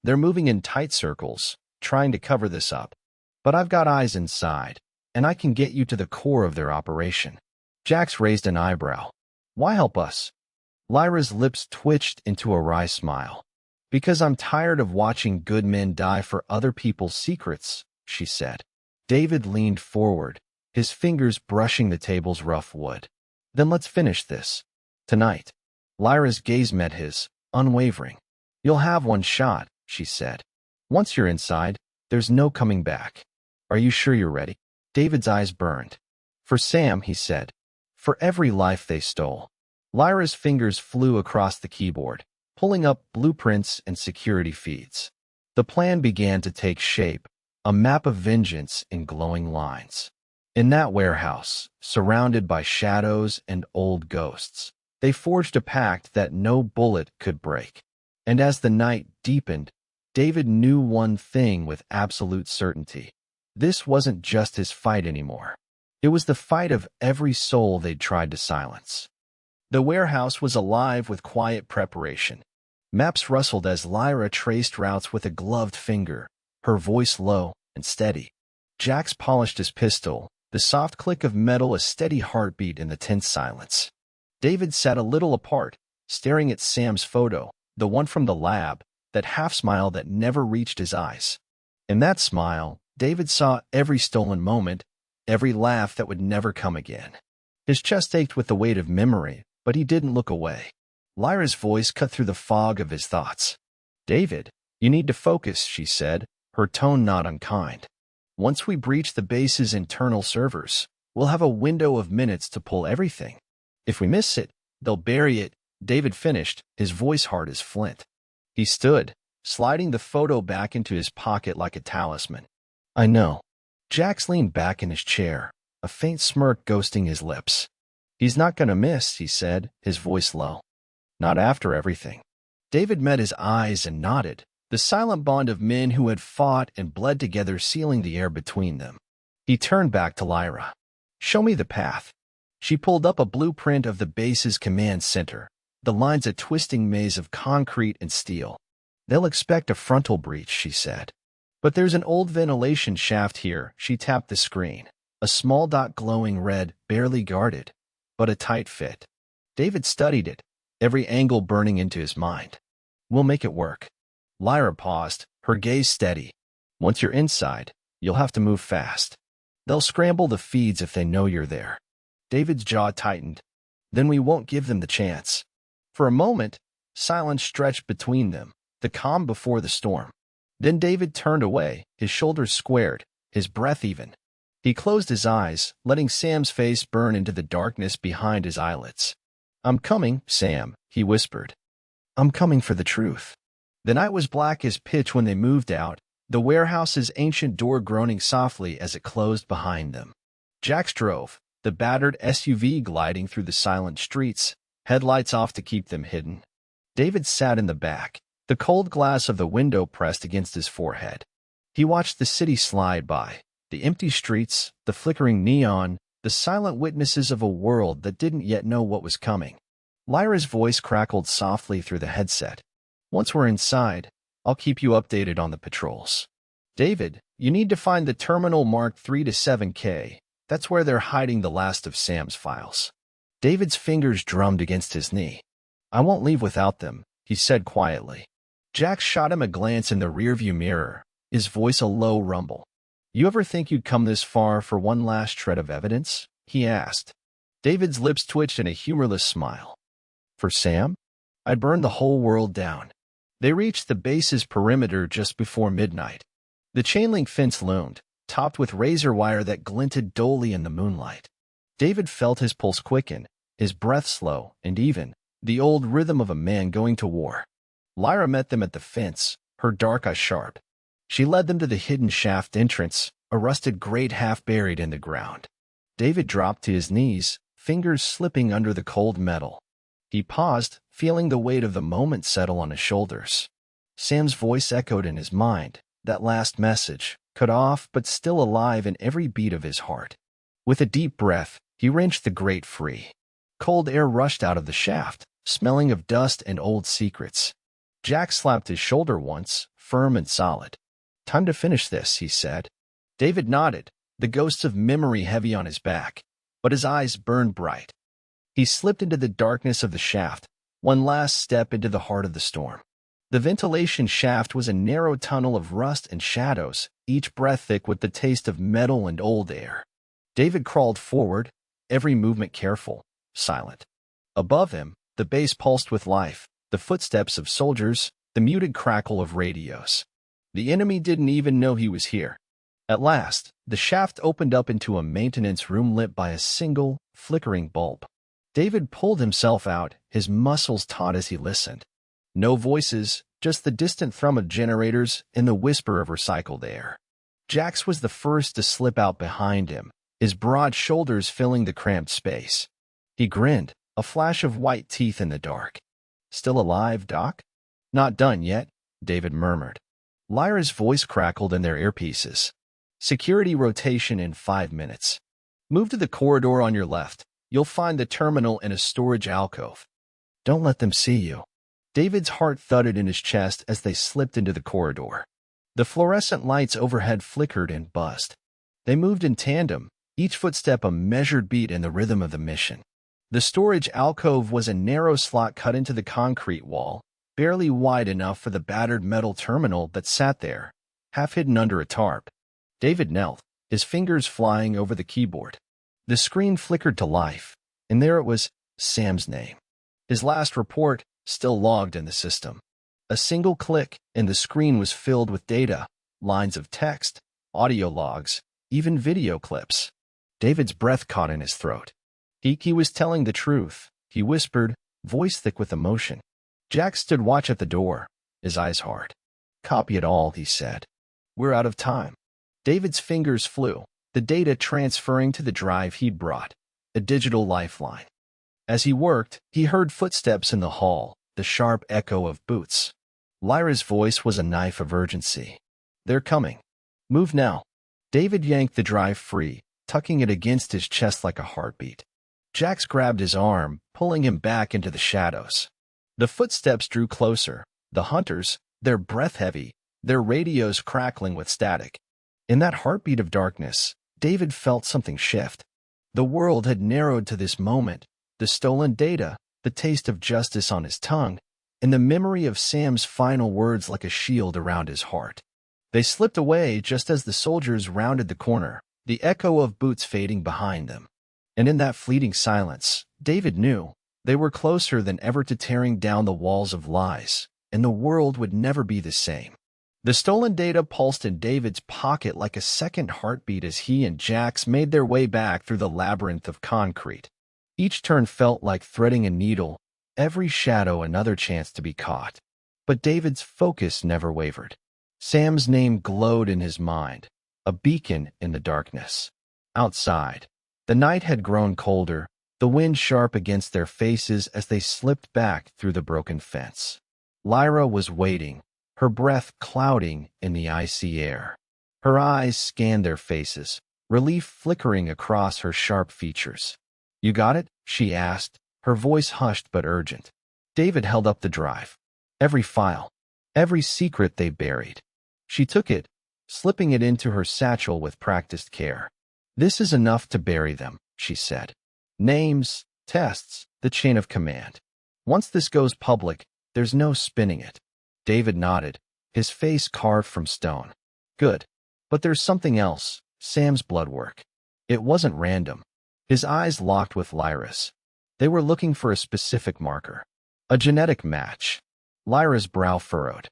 They're moving in tight circles, trying to cover this up. But I've got eyes inside, and I can get you to the core of their operation." Jax raised an eyebrow. "Why help us?" Lyra's lips twitched into a wry smile. "Because I'm tired of watching good men die for other people's secrets," she said. David leaned forward, his fingers brushing the table's rough wood. "Then let's finish this. Tonight." Lyra's gaze met his, unwavering. "You'll have one shot," she said. "Once you're inside, there's no coming back. Are you sure you're ready?" David's eyes burned. "For Sam," he said. "For every life they stole." Lyra's fingers flew across the keyboard, pulling up blueprints and security feeds. The plan began to take shape, a map of vengeance in glowing lines. In that warehouse, surrounded by shadows and old ghosts, they forged a pact that no bullet could break. And as the night deepened, David knew one thing with absolute certainty. This wasn't just his fight anymore. It was the fight of every soul they'd tried to silence. The warehouse was alive with quiet preparation. Maps rustled as Lyra traced routes with a gloved finger, her voice low and steady. Jax polished his pistol, the soft click of metal a steady heartbeat in the tense silence. David sat a little apart, staring at Sam's photo, the one from the lab, that half-smile that never reached his eyes. In that smile, David saw every stolen moment, every laugh that would never come again. His chest ached with the weight of memory, but he didn't look away. Lyra's voice cut through the fog of his thoughts. "David, you need to focus," she said, her tone not unkind. "Once we breach the base's internal servers, we'll have a window of minutes to pull everything. If we miss it, they'll bury it." David finished, his voice hard as flint. He stood, sliding the photo back into his pocket like a talisman. "I know." Jax leaned back in his chair, a faint smirk ghosting his lips. "He's not gonna miss," he said, his voice low. "Not after everything." David met his eyes and nodded, the silent bond of men who had fought and bled together sealing the air between them. He turned back to Lyra. "Show me the path." She pulled up a blueprint of the base's command center, the lines a twisting maze of concrete and steel. "They'll expect a frontal breach," she said. "But there's an old ventilation shaft here." She tapped the screen. A small dot glowing red, barely guarded, but a tight fit. David studied it, every angle burning into his mind. "We'll make it work." Lyra paused, her gaze steady. "Once you're inside, you'll have to move fast. They'll scramble the feeds if they know you're there." David's jaw tightened. "Then we won't give them the chance." For a moment, silence stretched between them, the calm before the storm. Then David turned away, his shoulders squared, his breath even. He closed his eyes, letting Sam's face burn into the darkness behind his eyelids. "I'm coming, Sam," he whispered. "I'm coming for the truth." The night was black as pitch when they moved out, the warehouse's ancient door groaning softly as it closed behind them. Jax drove, the battered SUV gliding through the silent streets, headlights off to keep them hidden. David sat in the back, the cold glass of the window pressed against his forehead. He watched the city slide by, the empty streets, the flickering neon, the silent witnesses of a world that didn't yet know what was coming. Lyra's voice crackled softly through the headset. "Once we're inside, I'll keep you updated on the patrols. David, you need to find the terminal marked 3 to 7K. That's where they're hiding the last of Sam's files." David's fingers drummed against his knee. "I won't leave without them," he said quietly. Jax shot him a glance in the rearview mirror, his voice a low rumble. "You ever think you'd come this far for one last shred of evidence?" he asked. David's lips twitched in a humorless smile. "For Sam? I'd burn the whole world down." They reached the base's perimeter just before midnight. The chain-link fence loomed, topped with razor wire that glinted dully in the moonlight. David felt his pulse quicken, his breath slow and even, the old rhythm of a man going to war. Lyra met them at the fence, her dark eyes sharp. She led them to the hidden shaft entrance, a rusted grate half buried in the ground. David dropped to his knees, fingers slipping under the cold metal. He paused, feeling the weight of the moment settle on his shoulders. Sam's voice echoed in his mind, that last message, cut off but still alive in every beat of his heart. With a deep breath, he wrenched the grate free. Cold air rushed out of the shaft, smelling of dust and old secrets. Jack slapped his shoulder once, firm and solid. "Time to finish this," he said. David nodded, the ghosts of memory heavy on his back, but his eyes burned bright. He slipped into the darkness of the shaft, one last step into the heart of the storm. The ventilation shaft was a narrow tunnel of rust and shadows, each breath thick with the taste of metal and old air. David crawled forward, every movement careful, silent. Above him, the base pulsed with life, the footsteps of soldiers, the muted crackle of radios. The enemy didn't even know he was here. At last, the shaft opened up into a maintenance room lit by a single, flickering bulb. David pulled himself out, his muscles taut as he listened. No voices, just the distant thrum of generators and the whisper of recycled air. Jax was the first to slip out behind him, his broad shoulders filling the cramped space. He grinned, a flash of white teeth in the dark. "Still alive, Doc?" "Not done yet," David murmured. Lyra's voice crackled in their earpieces. "Security rotation in 5 minutes. Move to the corridor on your left. You'll find the terminal in a storage alcove. Don't let them see you." David's heart thudded in his chest as they slipped into the corridor. The fluorescent lights overhead flickered and buzzed. They moved in tandem, each footstep a measured beat in the rhythm of the mission. The storage alcove was a narrow slot cut into the concrete wall, barely wide enough for the battered metal terminal that sat there, half hidden under a tarp. David knelt, his fingers flying over the keyboard. The screen flickered to life, and there it was, Sam's name. His last report, still logged in the system. A single click, and the screen was filled with data, lines of text, audio logs, even video clips. David's breath caught in his throat. He was telling the truth, he whispered, voice thick with emotion. Jack stood watch at the door, his eyes hard. Copy it all, he said. We're out of time. David's fingers flew, the data transferring to the drive he'd brought, a digital lifeline. As he worked, he heard footsteps in the hall, the sharp echo of boots. Lyra's voice was a knife of urgency. They're coming. Move now. David yanked the drive free, tucking it against his chest like a heartbeat. Jax grabbed his arm, pulling him back into the shadows. The footsteps drew closer, the hunters, their breath heavy, their radios crackling with static. In that heartbeat of darkness, David felt something shift. The world had narrowed to this moment, the stolen data, the taste of justice on his tongue, and the memory of Sam's final words like a shield around his heart. They slipped away just as the soldiers rounded the corner, the echo of boots fading behind them. And in that fleeting silence, David knew they were closer than ever to tearing down the walls of lies, and the world would never be the same. The stolen data pulsed in David's pocket like a second heartbeat as he and Jax made their way back through the labyrinth of concrete. Each turn felt like threading a needle, every shadow another chance to be caught. But David's focus never wavered. Sam's name glowed in his mind, a beacon in the darkness. Outside, the night had grown colder, the wind sharp against their faces as they slipped back through the broken fence. Lyra was waiting, her breath clouding in the icy air. Her eyes scanned their faces, relief flickering across her sharp features. You got it? She asked, her voice hushed but urgent. David held up the drive. Every file, every secret they buried. She took it, slipping it into her satchel with practiced care. This is enough to bury them, she said. Names, tests, the chain of command. Once this goes public, there's no spinning it. David nodded, his face carved from stone. Good. But there's something else, Sam's blood work. It wasn't random. His eyes locked with Lyra's. They were looking for a specific marker. A genetic match. Lyra's brow furrowed.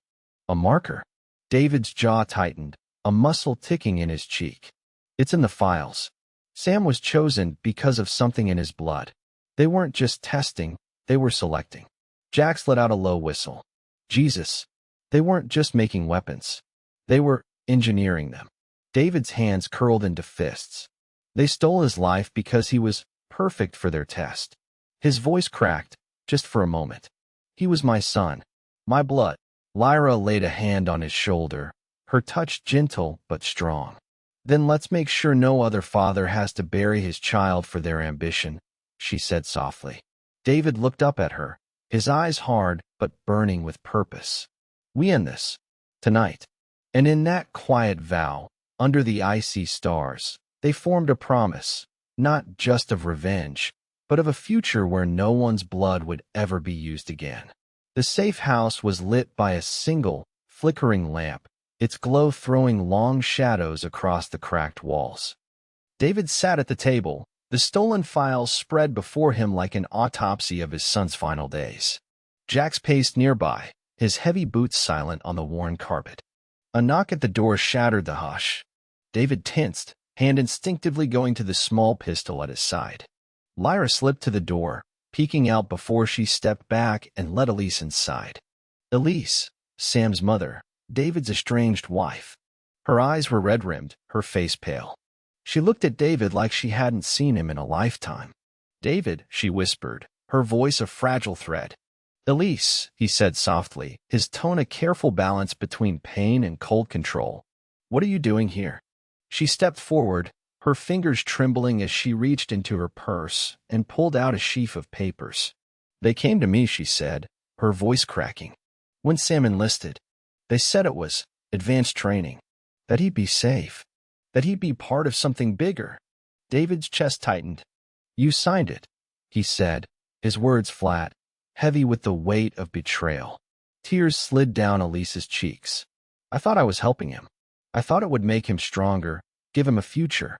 A marker? David's jaw tightened, a muscle ticking in his cheek. It's in the files. Sam was chosen because of something in his blood. They weren't just testing, they were selecting. Jax let out a low whistle. Jesus. They weren't just making weapons. They were engineering them. David's hands curled into fists. They stole his life because he was perfect for their test. His voice cracked, just for a moment. He was my son, my blood. Lyra laid a hand on his shoulder, her touch gentle but strong. Then let's make sure no other father has to bury his child for their ambition, she said softly. David looked up at her, his eyes hard but burning with purpose. We end this. Tonight. And in that quiet vow, under the icy stars, they formed a promise, not just of revenge, but of a future where no one's blood would ever be used again. The safe house was lit by a single, flickering lamp, its glow throwing long shadows across the cracked walls. David sat at the table, the stolen files spread before him like an autopsy of his son's final days. Jax paced nearby, his heavy boots silent on the worn carpet. A knock at the door shattered the hush. David tensed, hand instinctively going to the small pistol at his side. Lyra slipped to the door, peeking out before she stepped back and let Elise inside. Elise, Sam's mother, David's estranged wife. Her eyes were red-rimmed, her face pale. She looked at David like she hadn't seen him in a lifetime. David, she whispered, her voice a fragile thread. Elise, he said softly, his tone a careful balance between pain and cold control. What are you doing here? She stepped forward, her fingers trembling as she reached into her purse and pulled out a sheaf of papers. They came to me, she said, her voice cracking. When Sam enlisted, they said it was advanced training, that he'd be safe. that he'd be part of something bigger. David's chest tightened. "You signed it," he said, his words flat, heavy with the weight of betrayal. Tears slid down Elise's cheeks. "I thought I was helping him. I thought it would make him stronger, give him a future."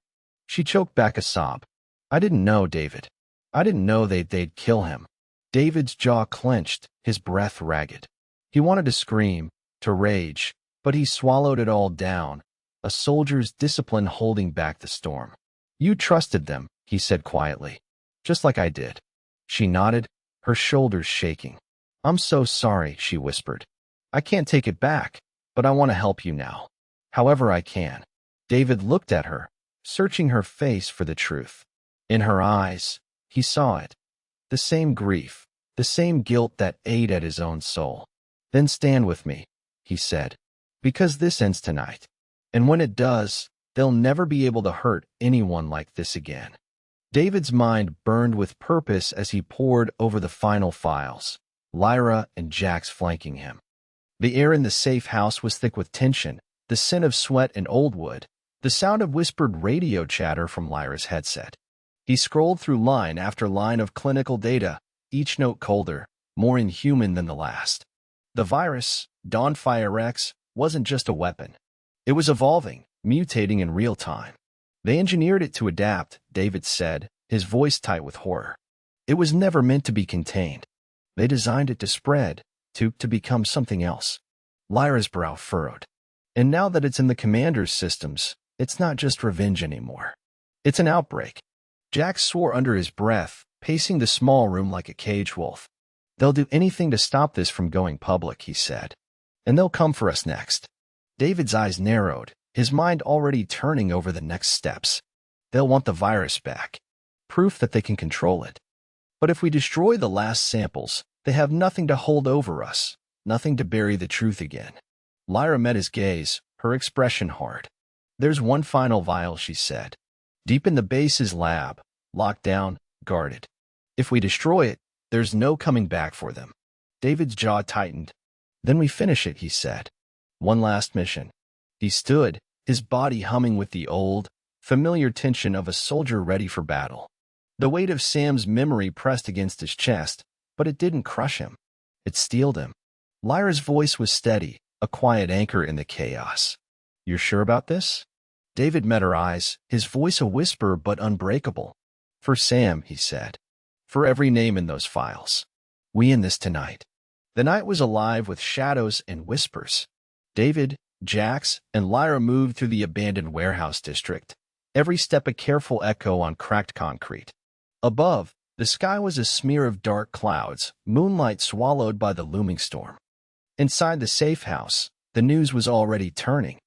She choked back a sob. "I didn't know, David. I didn't know they'd kill him." David's jaw clenched, his breath ragged. He wanted to scream, to rage, but he swallowed it all down, a soldier's discipline holding back the storm. "You trusted them," he said quietly. "Just like I did." She nodded, her shoulders shaking. "I'm so sorry," she whispered. "I can't take it back, but I want to help you now. However I can." David looked at her, searching her face for the truth. In her eyes, he saw it. The same grief, the same guilt that ate at his own soul. "Then stand with me," he said, "because this ends tonight. And when it does, they'll never be able to hurt anyone like this again." David's mind burned with purpose as he pored over the final files, Lyra and Jax flanking him. The air in the safe house was thick with tension, the scent of sweat and old wood, the sound of whispered radio chatter from Lyra's headset. He scrolled through line after line of clinical data, each note colder, more inhuman than the last. The virus, Dawnfire X, wasn't just a weapon. It was evolving, mutating in real time. "They engineered it to adapt," David said, his voice tight with horror. "It was never meant to be contained. They designed it to spread, to become something else." Lyra's brow furrowed. "And now that it's in the commander's systems, it's not just revenge anymore. It's an outbreak." Jax swore under his breath, pacing the small room like a caged wolf. "They'll do anything to stop this from going public," he said. "And they'll come for us next." David's eyes narrowed, his mind already turning over the next steps. "They'll want the virus back. Proof that they can control it. But if we destroy the last samples, they have nothing to hold over us, nothing to bury the truth again." Lyra met his gaze, her expression hard. "There's one final vial," she said. "Deep in the base's lab, locked down, guarded. If we destroy it, there's no coming back for them." David's jaw tightened. "Then we finish it," he said. "One last mission." He stood, his body humming with the old, familiar tension of a soldier ready for battle. The weight of Sam's memory pressed against his chest, but it didn't crush him. It steeled him. Lyra's voice was steady, a quiet anchor in the chaos. "You're sure about this?" David met her eyes, his voice a whisper but unbreakable. "For Sam," he said. "For every name in those files. We end this tonight." The night was alive with shadows and whispers. David, Jax, and Lyra moved through the abandoned warehouse district, every step a careful echo on cracked concrete. Above, the sky was a smear of dark clouds, moonlight swallowed by the looming storm. Inside the safe house, the news was already turning.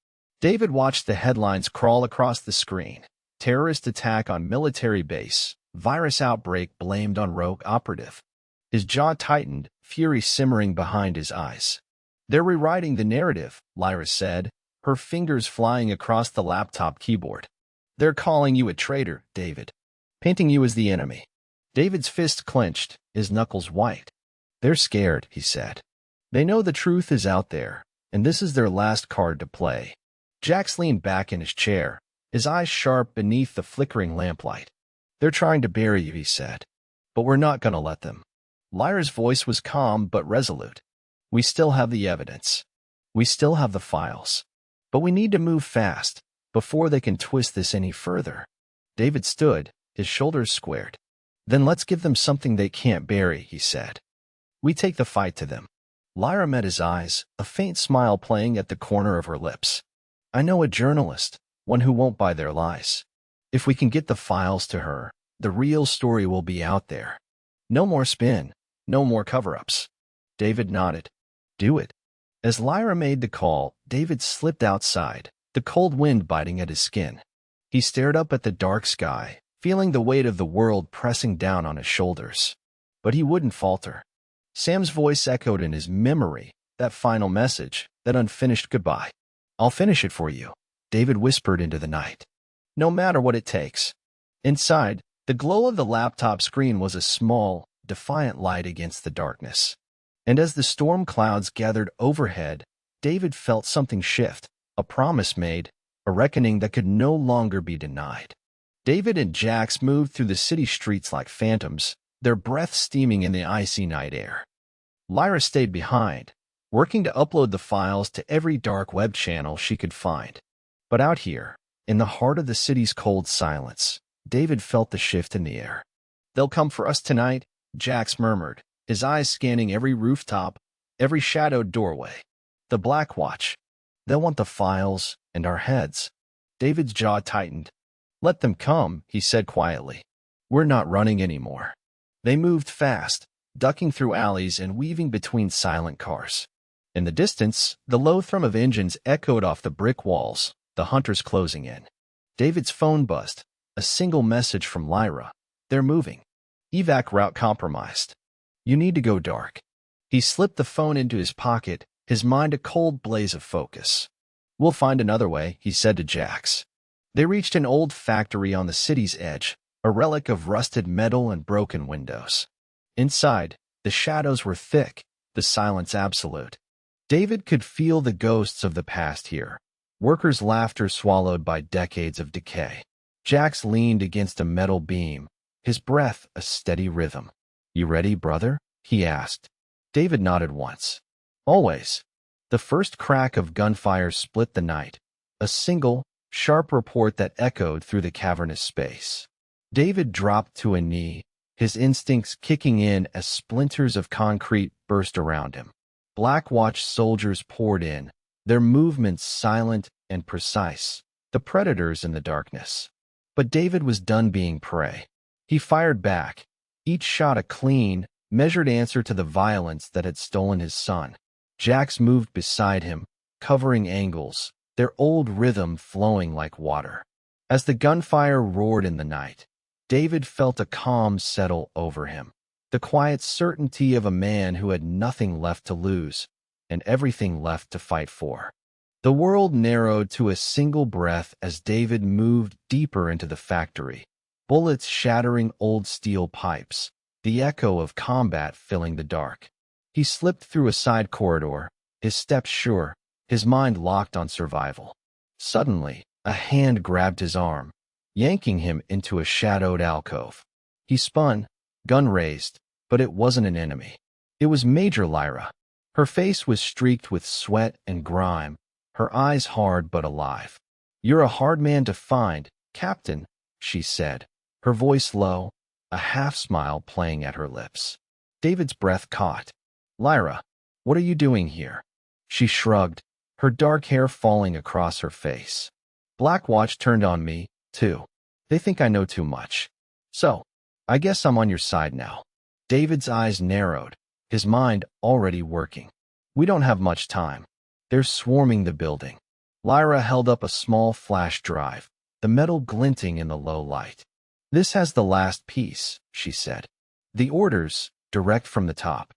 David watched the headlines crawl across the screen. Terrorist attack on military base. Virus outbreak blamed on rogue operative. His jaw tightened, fury simmering behind his eyes. "They're rewriting the narrative," Lyra said, her fingers flying across the laptop keyboard. "They're calling you a traitor, David. Painting you as the enemy." David's fist clenched, his knuckles white. "They're scared," he said. "They know the truth is out there, and this is their last card to play." Jax leaned back in his chair, his eyes sharp beneath the flickering lamplight. "They're trying to bury you," he said. "But we're not going to let them." Lyra's voice was calm but resolute. "We still have the evidence. We still have the files. But we need to move fast, before they can twist this any further." David stood, his shoulders squared. "Then let's give them something they can't bury," he said. "We take the fight to them." Lyra met his eyes, a faint smile playing at the corner of her lips. "I know a journalist, one who won't buy their lies. If we can get the files to her, the real story will be out there. No more spin, no more cover-ups." David nodded. "Do it." As Lyra made the call, David slipped outside, the cold wind biting at his skin. He stared up at the dark sky, feeling the weight of the world pressing down on his shoulders. But he wouldn't falter. Sam's voice echoed in his memory, that final message, that unfinished goodbye. "I'll finish it for you," David whispered into the night. "No matter what it takes." Inside, the glow of the laptop screen was a small, defiant light against the darkness. And as the storm clouds gathered overhead, David felt something shift, a promise made, a reckoning that could no longer be denied. David and Jax moved through the city streets like phantoms, their breath steaming in the icy night air. Lyra stayed behind, working to upload the files to every dark web channel she could find. But out here, in the heart of the city's cold silence, David felt the shift in the air. "They'll come for us tonight," Jax murmured, his eyes scanning every rooftop, every shadowed doorway. "The Black Watch. They'll want the files and our heads." David's jaw tightened. "Let them come," he said quietly. "We're not running anymore." They moved fast, ducking through alleys and weaving between silent cars. In the distance, the low thrum of engines echoed off the brick walls, the hunters closing in. David's phone buzzed. A single message from Lyra. "They're moving. Evac route compromised. You need to go dark." He slipped the phone into his pocket, his mind a cold blaze of focus. "We'll find another way," he said to Jax. They reached an old factory on the city's edge, a relic of rusted metal and broken windows. Inside, the shadows were thick, the silence absolute. David could feel the ghosts of the past here, workers' laughter swallowed by decades of decay. Jax leaned against a metal beam, his breath a steady rhythm. "You ready, brother?" he asked. David nodded once. "Always." The first crack of gunfire split the night, a single, sharp report that echoed through the cavernous space. David dropped to a knee, his instincts kicking in as splinters of concrete burst around him. Black Watch soldiers poured in, their movements silent and precise, the predators in the darkness. But David was done being prey. He fired back, each shot a clean, measured answer to the violence that had stolen his son. Jax moved beside him, covering angles, their old rhythm flowing like water. As the gunfire roared in the night, David felt a calm settle over him, the quiet certainty of a man who had nothing left to lose and everything left to fight for. The world narrowed to a single breath as David moved deeper into the factory, bullets shattering old steel pipes, the echo of combat filling the dark. He slipped through a side corridor, his steps sure, his mind locked on survival. Suddenly, a hand grabbed his arm, yanking him into a shadowed alcove. He spun, gun raised, but it wasn't an enemy. It was Major Lyra. Her face was streaked with sweat and grime, her eyes hard but alive. "You're a hard man to find, Captain," she said, her voice low, a half-smile playing at her lips. David's breath caught. "Lyra, what are you doing here?" She shrugged, her dark hair falling across her face. "Black Watch turned on me, too. They think I know too much. So, I guess I'm on your side now." David's eyes narrowed, his mind already working. "We don't have much time. They're swarming the building." Lyra held up a small flash drive, the metal glinting in the low light. "This has the last piece," she said. "The orders, direct from the top.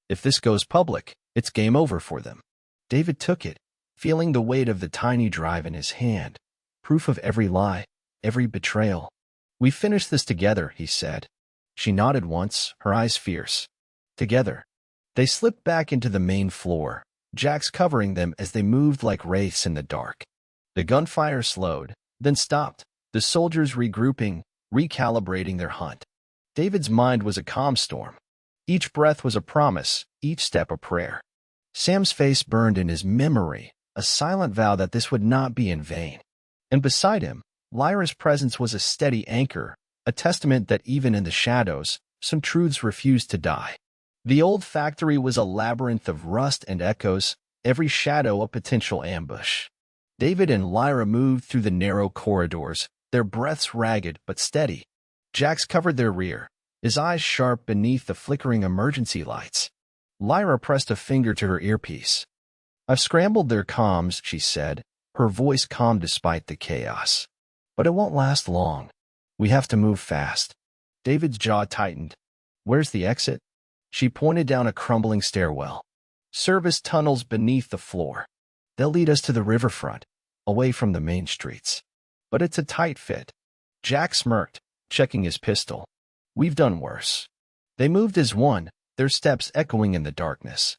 If this goes public, it's game over for them." David took it, feeling the weight of the tiny drive in his hand, proof of every lie, every betrayal. "We finished this together," he said. She nodded once, her eyes fierce. Together. They slipped back into the main floor, Jax covering them as they moved like wraiths in the dark. The gunfire slowed, then stopped, the soldiers regrouping, recalibrating their hunt. David's mind was a calm storm. Each breath was a promise, each step a prayer. Sam's face burned in his memory, a silent vow that this would not be in vain. And beside him, Lyra's presence was a steady anchor, a testament that even in the shadows, some truths refused to die. The old factory was a labyrinth of rust and echoes, every shadow a potential ambush. David and Lyra moved through the narrow corridors, their breaths ragged but steady. Jax covered their rear, his eyes sharp beneath the flickering emergency lights. Lyra pressed a finger to her earpiece. "I've scrambled their comms," she said, her voice calm despite the chaos. "But it won't last long. We have to move fast." David's jaw tightened. "Where's the exit?" She pointed down a crumbling stairwell. "Service tunnels beneath the floor. They'll lead us to the riverfront, away from the main streets. But it's a tight fit." Jack smirked, checking his pistol. "We've done worse." They moved as one, their steps echoing in the darkness.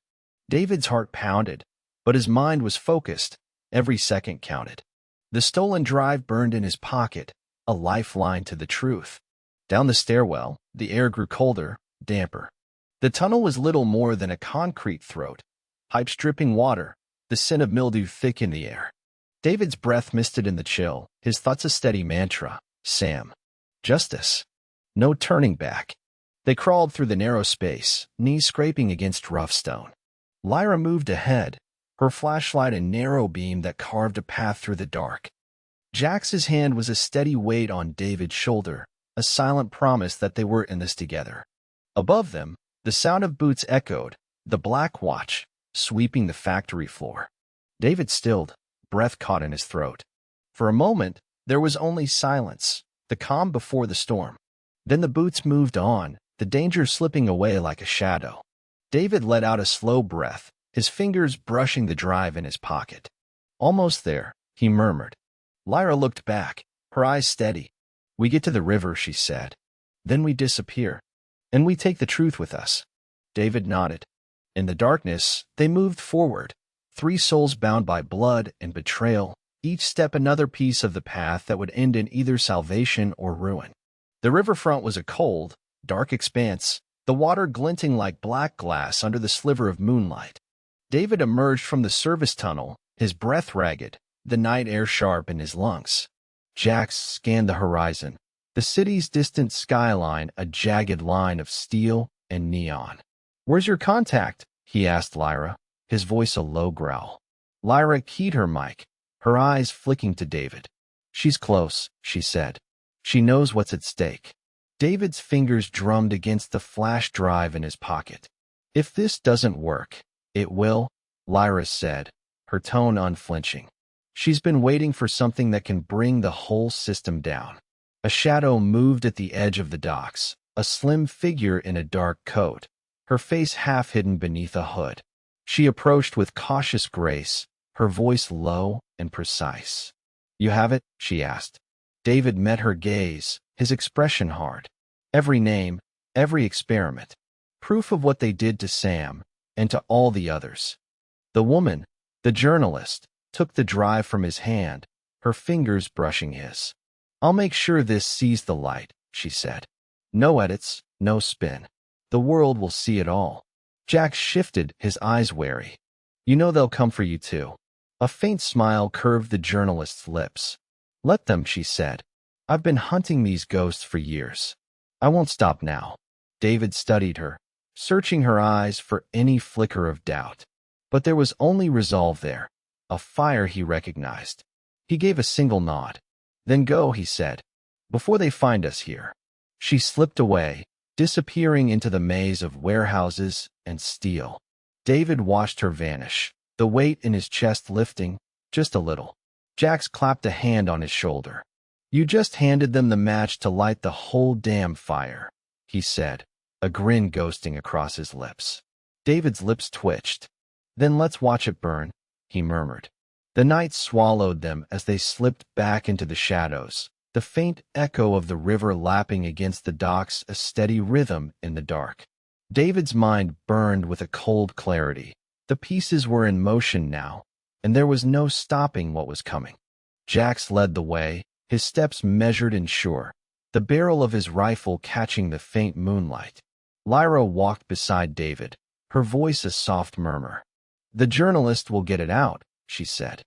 David's heart pounded, but his mind was focused. Every second counted. The stolen drive burned in his pocket, a lifeline to the truth. Down the stairwell, the air grew colder, damper. The tunnel was little more than a concrete throat, pipes dripping water, the scent of mildew thick in the air. David's breath misted in the chill, his thoughts a steady mantra. Sam. Justice. No turning back. They crawled through the narrow space, knees scraping against rough stone. Lyra moved ahead, her flashlight a narrow beam that carved a path through the dark. Jax's hand was a steady weight on David's shoulder, a silent promise that they were in this together. Above them, the sound of boots echoed, the Black Watch, sweeping the factory floor. David stilled, breath caught in his throat. For a moment, there was only silence, the calm before the storm. Then the boots moved on, the danger slipping away like a shadow. David let out a slow breath, his fingers brushing the drive in his pocket. Almost there, he murmured. Lyra looked back, her eyes steady. We get to the river, she said. Then we disappear. And we take the truth with us. David nodded. In the darkness, they moved forward, 3 souls bound by blood and betrayal, each step another piece of the path that would end in either salvation or ruin. The riverfront was a cold, dark expanse, the water glinting like black glass under the sliver of moonlight. David emerged from the service tunnel, his breath ragged, the night air sharp in his lungs. Jax scanned the horizon, the city's distant skyline a jagged line of steel and neon. Where's your contact? He asked Lyra, his voice a low growl. Lyra keyed her mic, her eyes flicking to David. She's close, she said. She knows what's at stake. David's fingers drummed against the flash drive in his pocket. If this doesn't work, it will, Lyra said, her tone unflinching. She's been waiting for something that can bring the whole system down. A shadow moved at the edge of the docks, a slim figure in a dark coat, her face half hidden beneath a hood. She approached with cautious grace, her voice low and precise. You have it? She asked. David met her gaze, his expression hard. Every name, every experiment. Proof of what they did to Sam and to all the others. The woman, the journalist, took the drive from his hand, her fingers brushing his. I'll make sure this sees the light, she said. No edits, no spin. The world will see it all. Jax shifted, his eyes wary. You know they'll come for you too. A faint smile curved the journalist's lips. Let them, she said. I've been hunting these ghosts for years. I won't stop now. David studied her, searching her eyes for any flicker of doubt. But there was only resolve there, a fire he recognized. He gave a single nod. Then go, he said, before they find us here. She slipped away, disappearing into the maze of warehouses and steel. David watched her vanish, the weight in his chest lifting, just a little. Jax clapped a hand on his shoulder. You just handed them the match to light the whole damn fire, he said, a grin ghosting across his lips. David's lips twitched. Then let's watch it burn, he murmured. The night swallowed them as they slipped back into the shadows, the faint echo of the river lapping against the docks a steady rhythm in the dark. David's mind burned with a cold clarity. The pieces were in motion now, and there was no stopping what was coming. Jax led the way, his steps measured and sure, the barrel of his rifle catching the faint moonlight. Lyra walked beside David, her voice a soft murmur. The journalist will get it out, she said.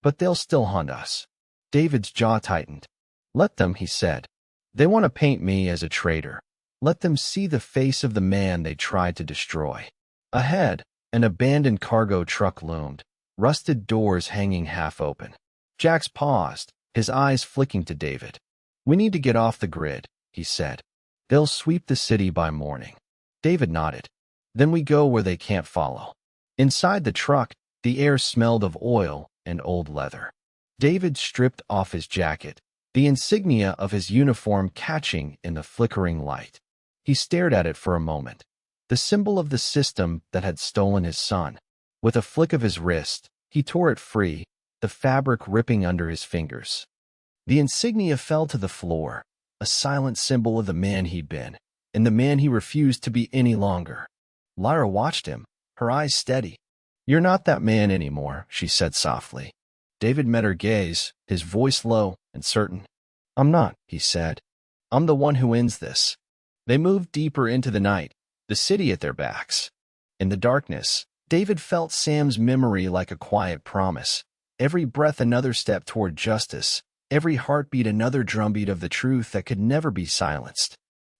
But they'll still hunt us. David's jaw tightened. Let them, he said. They want to paint me as a traitor. Let them see the face of the man they tried to destroy. Ahead, an abandoned cargo truck loomed, rusted doors hanging half open. Jax paused, his eyes flicking to David. We need to get off the grid, he said. They'll sweep the city by morning. David nodded. Then we go where they can't follow. Inside the truck, the air smelled of oil and old leather. David stripped off his jacket, the insignia of his uniform catching in the flickering light. He stared at it for a moment, the symbol of the system that had stolen his son. With a flick of his wrist, he tore it free, the fabric ripping under his fingers. The insignia fell to the floor, a silent symbol of the man he'd been, and the man he refused to be any longer. Lyra watched him, her eyes steady. You're not that man anymore, she said softly. David met her gaze, his voice low and certain. "I'm not," he said. "I'm the one who ends this." They moved deeper into the night, the city at their backs. In the darkness, David felt Sam's memory like a quiet promise. Every breath another step toward justice, every heartbeat another drumbeat of the truth that could never be silenced.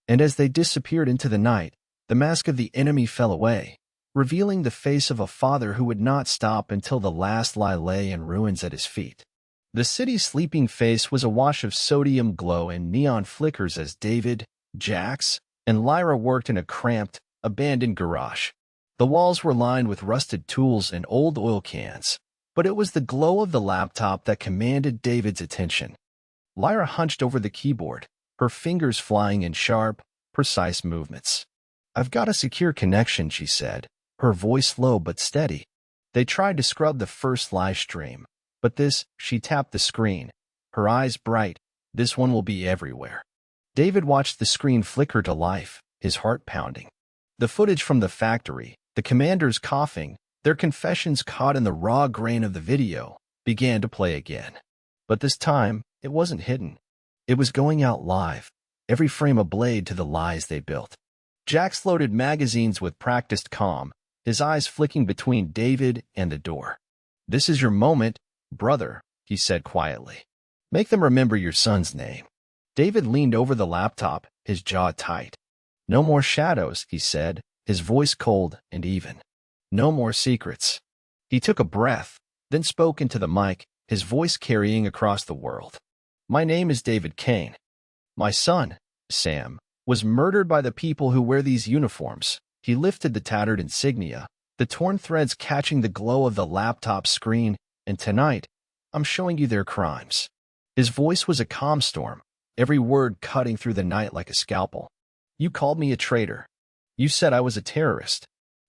And as they disappeared into the night, the mask of the enemy fell away, revealing the face of a father who would not stop until the last lie lay in ruins at his feet. The city's sleeping face was awash of sodium glow and neon flickers as David, Jax, and Lyra worked in a cramped, abandoned garage. The walls were lined with rusted tools and old oil cans, but it was the glow of the laptop that commanded David's attention. Lyra hunched over the keyboard, her fingers flying in sharp, precise movements. "I've got a secure connection," she said, her voice low but steady. They tried to scrub the first live stream, but she tapped the screen, her eyes bright. "This one will be everywhere." David watched the screen flicker to life, his heart pounding. The footage from the factory, the commanders coughing, their confessions caught in the raw grain of the video, began to play again. But this time, it wasn't hidden. It was going out live, every frame a blade to the lies they built. Jax loaded magazines with practiced calm, his eyes flicking between David and the door. "This is your moment, brother," he said quietly. "Make them remember your son's name." David leaned over the laptop, his jaw tight. "No more shadows," he said, his voice cold and even. "No more secrets." He took a breath, then spoke into the mic, his voice carrying across the world. "My name is David Kane. My son, Sam, was murdered by the people who wear these uniforms." He lifted the tattered insignia, the torn threads catching the glow of the laptop screen, "and tonight, I'm showing you their crimes." His voice was a calm storm, every word cutting through the night like a scalpel. "You called me a traitor. You said I was a terrorist.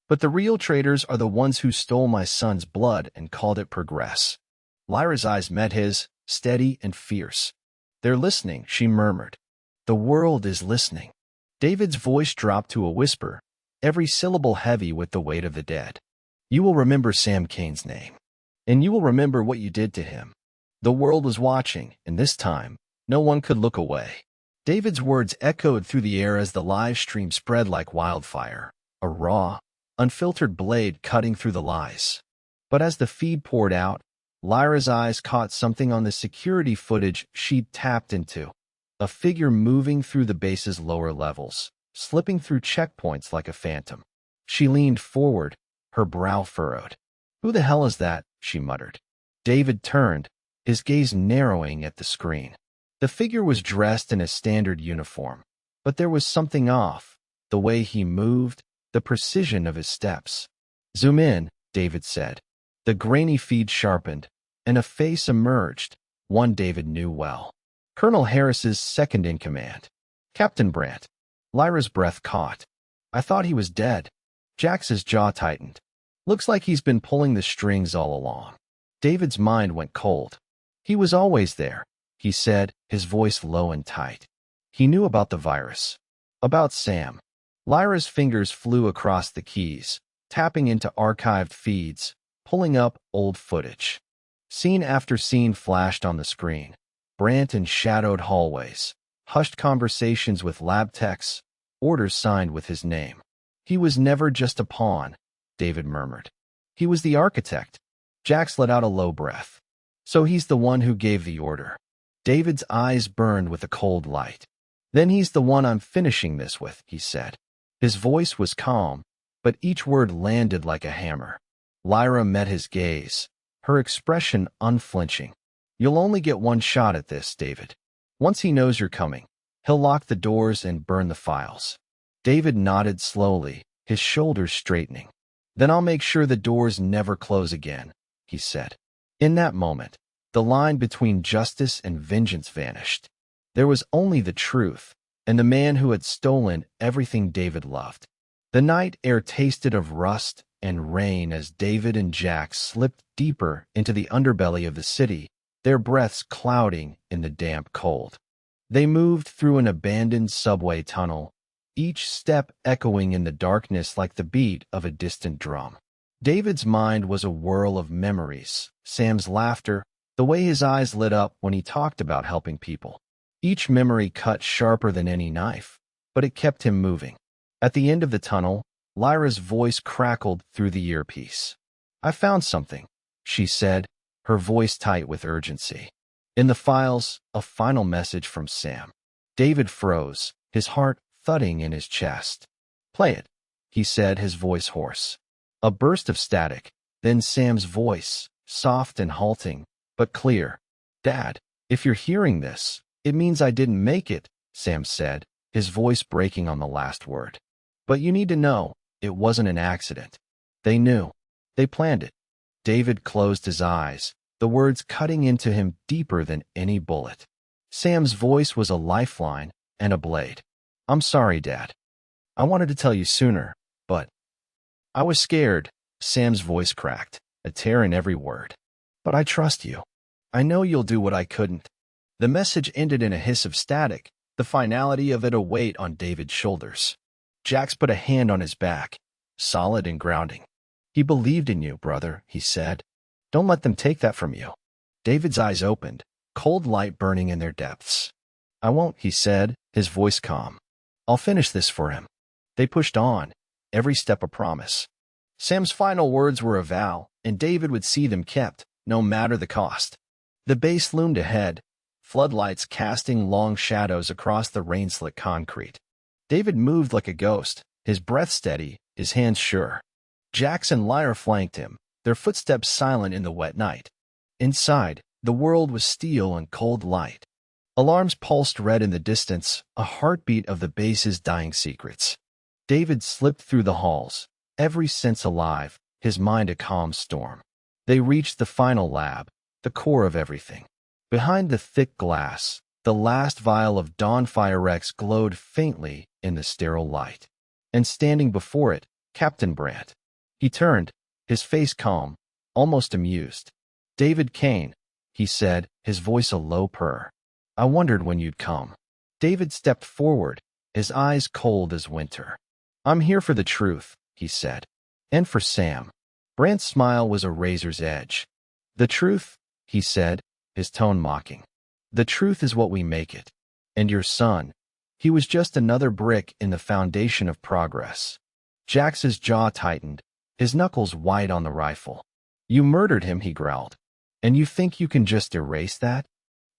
But the real traitors are the ones who stole my son's blood and called it progress." Lyra's eyes met his, steady and fierce. "They're listening," she murmured. "The world is listening." David's voice dropped to a whisper, every syllable heavy with the weight of the dead. "You will remember Sam Kane's name. And you will remember what you did to him." The world was watching, and this time, no one could look away. David's words echoed through the air as the live stream spread like wildfire, a raw, unfiltered blade cutting through the lies. But as the feed poured out, Lyra's eyes caught something on the security footage she'd tapped into. A figure moving through the base's lower levels, slipping through checkpoints like a phantom. She leaned forward, her brow furrowed. "Who the hell is that?" she muttered. David turned, his gaze narrowing at the screen. The figure was dressed in a standard uniform, but there was something off, the way he moved, the precision of his steps. "Zoom in," David said. The grainy feed sharpened, and a face emerged, one David knew well. Colonel Harris's second-in-command. Captain Brandt. Lyra's breath caught. "I thought he was dead." Jax's jaw tightened. "Looks like he's been pulling the strings all along." David's mind went cold. "He was always there," he said, his voice low and tight. "He knew about the virus. About Sam." Lyra's fingers flew across the keys, tapping into archived feeds, pulling up old footage. Scene after scene flashed on the screen. Brandt in shadowed hallways, hushed conversations with lab techs, orders signed with his name. "He was never just a pawn," David murmured. "He was the architect." Jax let out a low breath. "So he's the one who gave the order." David's eyes burned with a cold light. "Then he's the one I'm finishing this with," he said. His voice was calm, but each word landed like a hammer. Lyra met his gaze, her expression unflinching. "You'll only get one shot at this, David. Once he knows you're coming, he'll lock the doors and burn the files." David nodded slowly, his shoulders straightening. "Then I'll make sure the doors never close again," he said. In that moment, the line between justice and vengeance vanished. There was only the truth, and the man who had stolen everything David loved. The night air tasted of rust and rain as David and Jax slipped deeper into the underbelly of the city, their breaths clouding in the damp cold. They moved through an abandoned subway tunnel, each step echoing in the darkness like the beat of a distant drum. David's mind was a whirl of memories, Sam's laughter, The way his eyes lit up when he talked about helping people. Each memory cut sharper than any knife, but it kept him moving. At the end of the tunnel, Lyra's voice crackled through the earpiece. "I found something," she said, her voice tight with urgency. In the files, a final message from Sam. David froze, his heart thudding in his chest. "Play it," he said, his voice hoarse. A burst of static, then Sam's voice, soft and halting, but clear. "Dad, if you're hearing this, it means I didn't make it," Sam said, his voice breaking on the last word. "But you need to know, it wasn't an accident. They knew. They planned it." David closed his eyes, the words cutting into him deeper than any bullet. Sam's voice was a lifeline and a blade. "I'm sorry, Dad. I wanted to tell you sooner, but I was scared." Sam's voice cracked, a tear in every word. "But I trust you. I know you'll do what I couldn't." The message ended in a hiss of static, the finality of it a weight on David's shoulders. Jax put a hand on his back, solid and grounding. "He believed in you, brother," he said. "Don't let them take that from you." David's eyes opened, cold light burning in their depths. "I won't," he said, his voice calm. "I'll finish this for him." They pushed on, every step a promise. Sam's final words were a vow, and David would see them kept, no matter the cost. The base loomed ahead, floodlights casting long shadows across the rain-slick concrete. David moved like a ghost, his breath steady, his hands sure. Jax and Lyra flanked him, their footsteps silent in the wet night. Inside, the world was steel and cold light. Alarms pulsed red in the distance, a heartbeat of the base's dying secrets. David slipped through the halls, every sense alive, his mind a calm storm. They reached the final lab, the core of everything. Behind the thick glass, the last vial of Dawn Firex glowed faintly in the sterile light. And standing before it, Captain Brandt. He turned, his face calm, almost amused. "David Kane," he said, his voice a low purr. "I wondered when you'd come." David stepped forward, his eyes cold as winter. "I'm here for the truth," he said. "And for Sam." Brandt's smile was a razor's edge. "The truth," he said, his tone mocking. "The truth is what we make it. And your son, he was just another brick in the foundation of progress." Jax's jaw tightened, his knuckles white on the rifle. "You murdered him," he growled. "And you think you can just erase that?"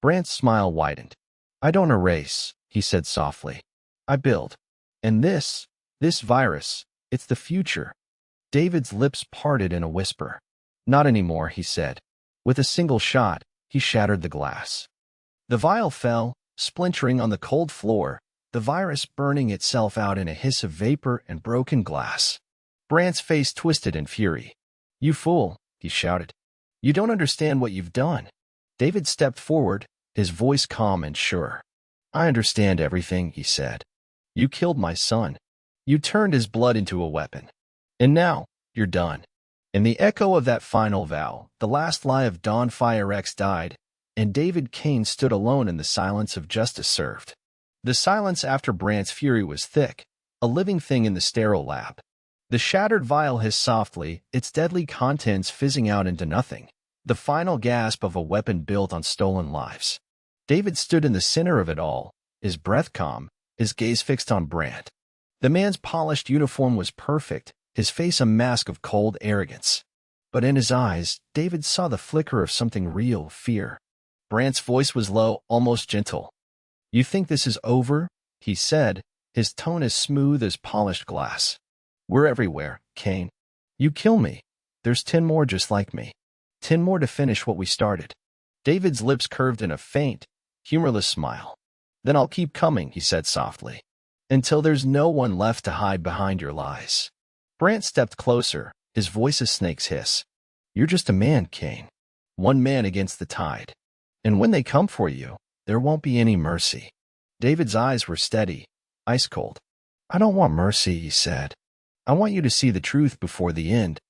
Brandt's smile widened. "I don't erase," he said softly. "I build. And this virus, it's the future." David's lips parted in a whisper. "Not anymore," he said. With a single shot, he shattered the glass. The vial fell, splintering on the cold floor, the virus burning itself out in a hiss of vapor and broken glass. Brandt's face twisted in fury. "You fool," he shouted. "You don't understand what you've done." David stepped forward, his voice calm and sure. "I understand everything," he said. "You killed my son. You turned his blood into a weapon. And now, you're done." In the echo of that final vow, the last lie of Dawn Firex died, and David Kane stood alone in the silence of justice served. The silence after Brandt's fury was thick, a living thing in the sterile lab. The shattered vial hissed softly, its deadly contents fizzing out into nothing, the final gasp of a weapon built on stolen lives. David stood in the center of it all, his breath calm, his gaze fixed on Brandt. The man's polished uniform was perfect, his face a mask of cold arrogance. But in his eyes, David saw the flicker of something real, fear. Brandt's voice was low, almost gentle. "You think this is over?" he said, his tone as smooth as polished glass. "We're everywhere, Kane. You kill me. There's 10 more just like me. 10 more to finish what we started." David's lips curved in a faint, humorless smile. "Then I'll keep coming," he said softly, "until there's no one left to hide behind your lies." Brandt stepped closer, his voice a snake's hiss. "You're just a man, Kane. One man against the tide. And when they come for you, there won't be any mercy." David's eyes were steady, ice cold. "I don't want mercy," he said. "I want you to see the truth before the end."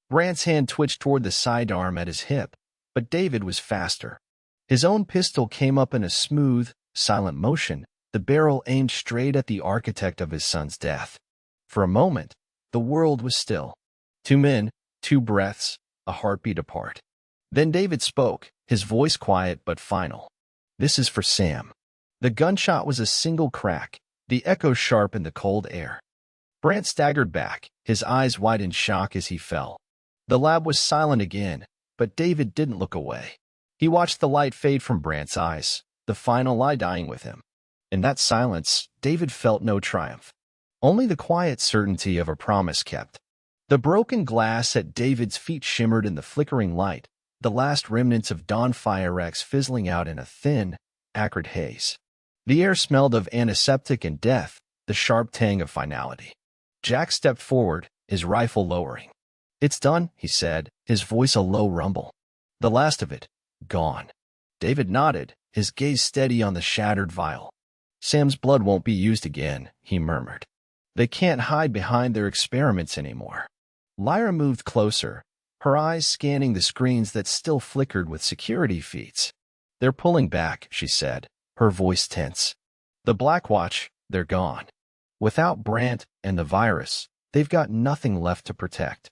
Brandt's hand twitched toward the sidearm at his hip, but David was faster. His own pistol came up in a smooth, silent motion, the barrel aimed straight at the architect of his son's death. For a moment, the world was still. 2 men, 2 breaths, a heartbeat apart. Then David spoke, his voice quiet but final. "This is for Sam." The gunshot was a single crack, the echo sharp in the cold air. Brant staggered back, his eyes wide in shock as he fell. The lab was silent again, but David didn't look away. He watched the light fade from Brant's eyes, the final lie dying with him. In that silence, David felt no triumph. Only the quiet certainty of a promise kept. The broken glass at David's feet shimmered in the flickering light, the last remnants of dawn fireworks fizzling out in a thin, acrid haze. The air smelled of antiseptic and death, the sharp tang of finality. Jack stepped forward, his rifle lowering. "It's done," he said, his voice a low rumble. "The last of it, gone." David nodded, his gaze steady on the shattered vial. "Sam's blood won't be used again," he murmured. "They can't hide behind their experiments anymore." Lyra moved closer, her eyes scanning the screens that still flickered with security feeds. "They're pulling back," she said, her voice tense. "The Blackwatch, they're gone. Without Brant and the virus, they've got nothing left to protect."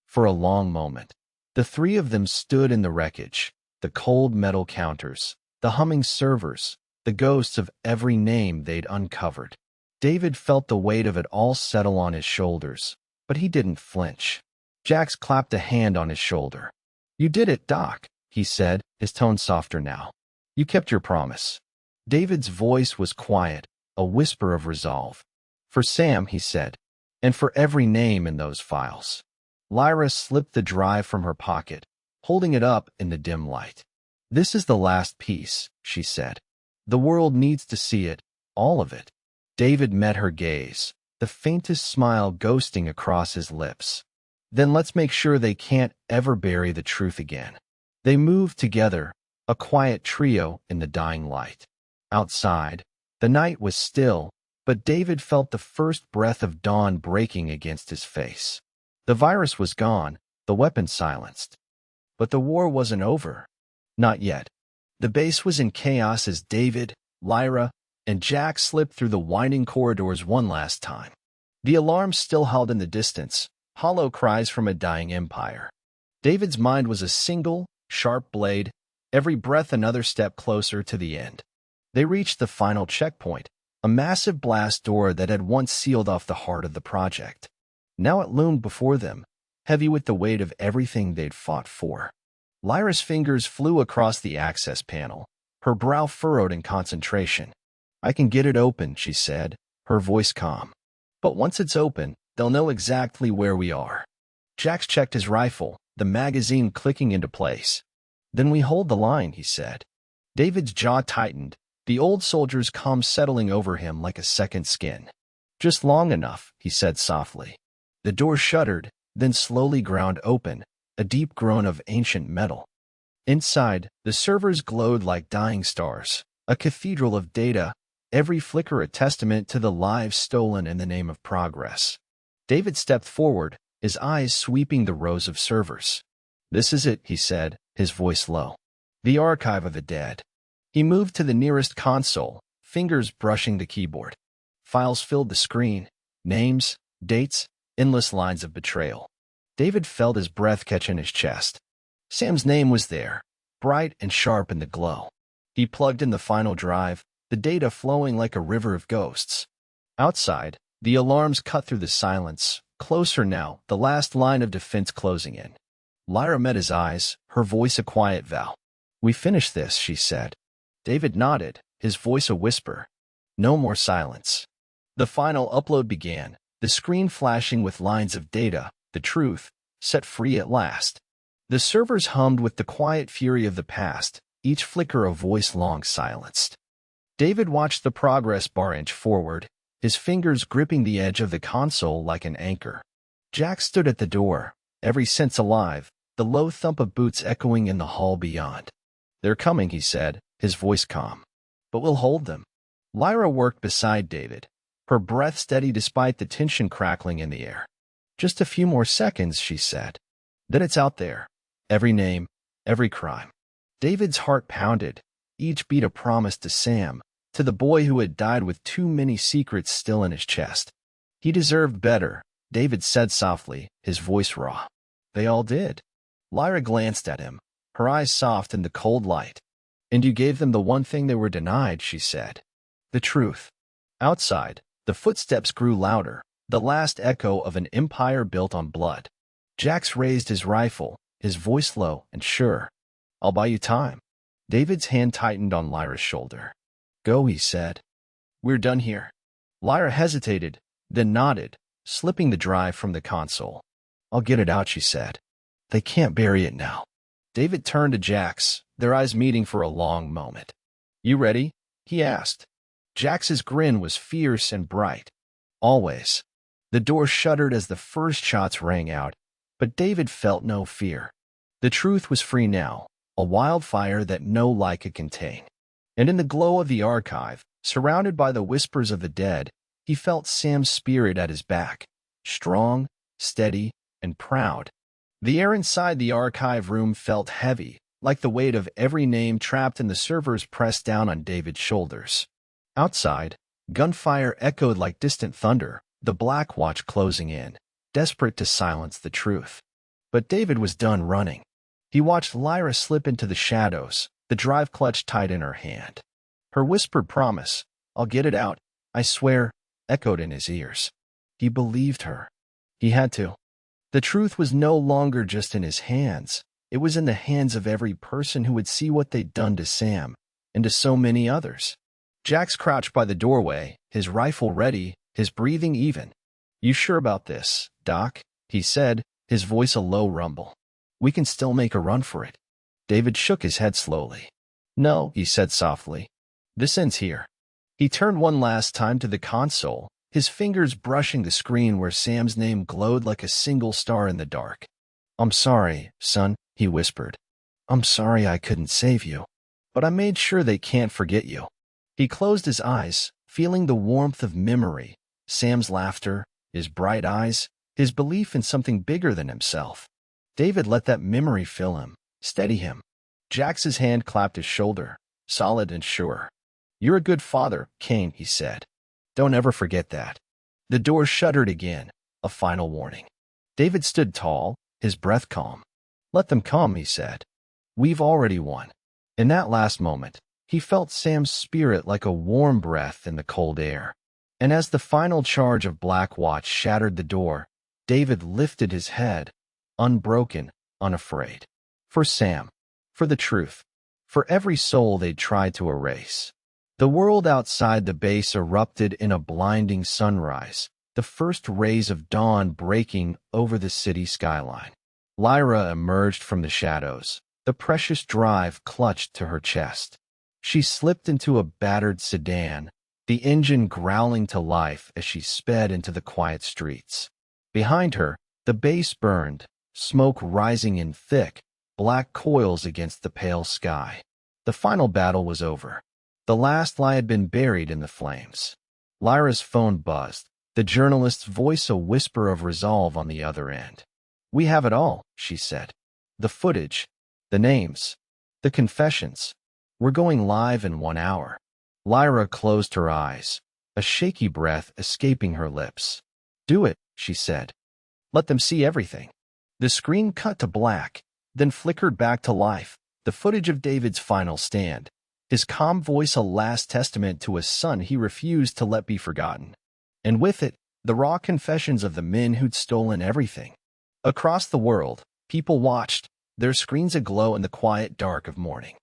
For a long moment, the three of them stood in the wreckage, the cold metal counters, the humming servers, the ghosts of every name they'd uncovered. David felt the weight of it all settle on his shoulders, but he didn't flinch. Jax clapped a hand on his shoulder. "You did it, Doc," he said, his tone softer now. "You kept your promise." David's voice was quiet, a whisper of resolve. "For Sam," he said, "and for every name in those files." Lyra slipped the drive from her pocket, holding it up in the dim light. "This is the last piece," she said. "The world needs to see it, all of it." David met her gaze, the faintest smile ghosting across his lips. "Then let's make sure they can't ever bury the truth again." They moved together, a quiet trio in the dying light. Outside, the night was still, but David felt the first breath of dawn breaking against his face. The virus was gone, the weapon silenced. But the war wasn't over. Not yet. The base was in chaos as David, Lyra, and Jack slipped through the winding corridors one last time. The alarms still howled in the distance, hollow cries from a dying empire. David's mind was a single, sharp blade, every breath another step closer to the end. They reached the final checkpoint, a massive blast door that had once sealed off the heart of the project. Now it loomed before them, heavy with the weight of everything they'd fought for. Lyra's fingers flew across the access panel, her brow furrowed in concentration. "I can get it open," she said, her voice calm. "But once it's open, they'll know exactly where we are." Jax checked his rifle, the magazine clicking into place. "Then we hold the line," he said. David's jaw tightened, the old soldier's calm settling over him like a second skin. "Just long enough," he said softly. The door shuddered, then slowly ground open, a deep groan of ancient metal. Inside, the servers glowed like dying stars, a cathedral of data, every flicker a testament to the lives stolen in the name of progress. David stepped forward, his eyes sweeping the rows of servers. "This is it," he said, his voice low. "The archive of the dead." He moved to the nearest console, fingers brushing the keyboard. Files filled the screen, names, dates, endless lines of betrayal. David felt his breath catch in his chest. Sam's name was there, bright and sharp in the glow. He plugged in the final drive, the data flowing like a river of ghosts. Outside, the alarms cut through the silence, closer now, the last line of defense closing in. Lyra met his eyes, her voice a quiet vow. "We finished this," she said. David nodded, his voice a whisper. No more silence. The final upload began, the screen flashing with lines of data, the truth, set free at last. The servers hummed with the quiet fury of the past, each flicker a voice long silenced. David watched the progress bar inch forward, his fingers gripping the edge of the console like an anchor. Jack stood at the door, every sense alive, the low thump of boots echoing in the hall beyond. "They're coming," he said, his voice calm. "But we'll hold them." Lyra worked beside David, her breath steady despite the tension crackling in the air. "Just a few more seconds," she said. "Then it's out there. Every name, every crime." David's heart pounded, each beat a promise to Sam, to the boy who had died with too many secrets still in his chest. He deserved better, David said softly, his voice raw. "They all did." Lyra glanced at him, her eyes soft in the cold light. "And you gave them the one thing they were denied," she said. "The truth." Outside, the footsteps grew louder, the last echo of an empire built on blood. Jax raised his rifle, his voice low and sure. "I'll buy you time." David's hand tightened on Lyra's shoulder. "Go," he said. "We're done here." Lyra hesitated, then nodded, slipping the drive from the console. "I'll get it out," she said. "They can't bury it now." David turned to Jax, their eyes meeting for a long moment. "You ready?" he asked. Jax's grin was fierce and bright. "Always." The door shuddered as the first shots rang out, but David felt no fear. The truth was free now, a wildfire that no lie could contain. And in the glow of the archive, surrounded by the whispers of the dead, he felt Sam's spirit at his back, strong, steady, and proud. The air inside the archive room felt heavy, like the weight of every name trapped in the servers pressed down on David's shoulders. Outside, gunfire echoed like distant thunder, the Black Watch closing in, desperate to silence the truth. But David was done running. He watched Lyra slip into the shadows, the drive clutched tight in her hand. Her whispered promise, "I'll get it out, I swear," echoed in his ears. He believed her. He had to. The truth was no longer just in his hands. It was in the hands of every person who would see what they'd done to Sam, and to so many others. Jax crouched by the doorway, his rifle ready, his breathing even. "You sure about this, Doc?" he said, his voice a low rumble. "We can still make a run for it." David shook his head slowly. "No," he said softly. "This ends here." He turned one last time to the console, his fingers brushing the screen where Sam's name glowed like a single star in the dark. "I'm sorry, son," he whispered. "I'm sorry I couldn't save you. But I made sure they can't forget you." He closed his eyes, feeling the warmth of memory, Sam's laughter, his bright eyes, his belief in something bigger than himself. David let that memory fill him, steady him. Jax's hand clapped his shoulder, solid and sure. "You're a good father, Kane," he said. "Don't ever forget that." The door shuddered again, a final warning. David stood tall, his breath calm. "Let them come," he said. "We've already won." In that last moment, he felt Sam's spirit like a warm breath in the cold air. And as the final charge of Black Watch shattered the door, David lifted his head, unbroken, unafraid. For Sam, for the truth, for every soul they'd tried to erase. The world outside the base erupted in a blinding sunrise, the first rays of dawn breaking over the city skyline. Lyra emerged from the shadows, the precious drive clutched to her chest. She slipped into a battered sedan, the engine growling to life as she sped into the quiet streets. Behind her, the base burned, smoke rising in thick, black coils against the pale sky. The final battle was over. The last lie had been buried in the flames. Lyra's phone buzzed, the journalist's voice a whisper of resolve on the other end. "We have it all," she said. "The footage, the names, the confessions. We're going live in 1 hour." Lyra closed her eyes, a shaky breath escaping her lips. "Do it," she said. "Let them see everything." The screen cut to black, then flickered back to life, the footage of David's final stand, his calm voice a last testament to a son he refused to let be forgotten. And with it, the raw confessions of the men who'd stolen everything. Across the world, people watched, their screens aglow in the quiet dark of morning.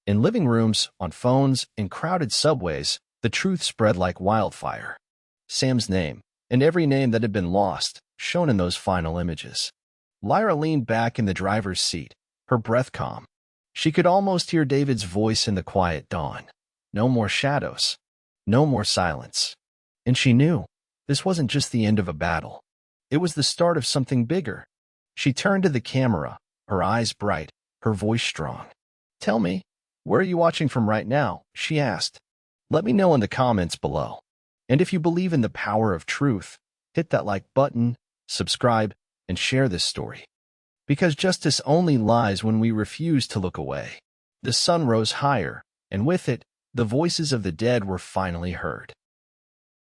In living rooms, on phones, in crowded subways, the truth spread like wildfire. Sam's name, and every name that had been lost, shone in those final images. Lyra leaned back in the driver's seat, her breath calm. She could almost hear David's voice in the quiet dawn. No more shadows. No more silence. And she knew, this wasn't just the end of a battle. It was the start of something bigger. She turned to the camera, her eyes bright, her voice strong. "Tell me, where are you watching from right now?" she asked. "Let me know in the comments below. And if you believe in the power of truth, hit that like button, subscribe, and share this story. Because justice only lies when we refuse to look away." The sun rose higher, and with it, the voices of the dead were finally heard.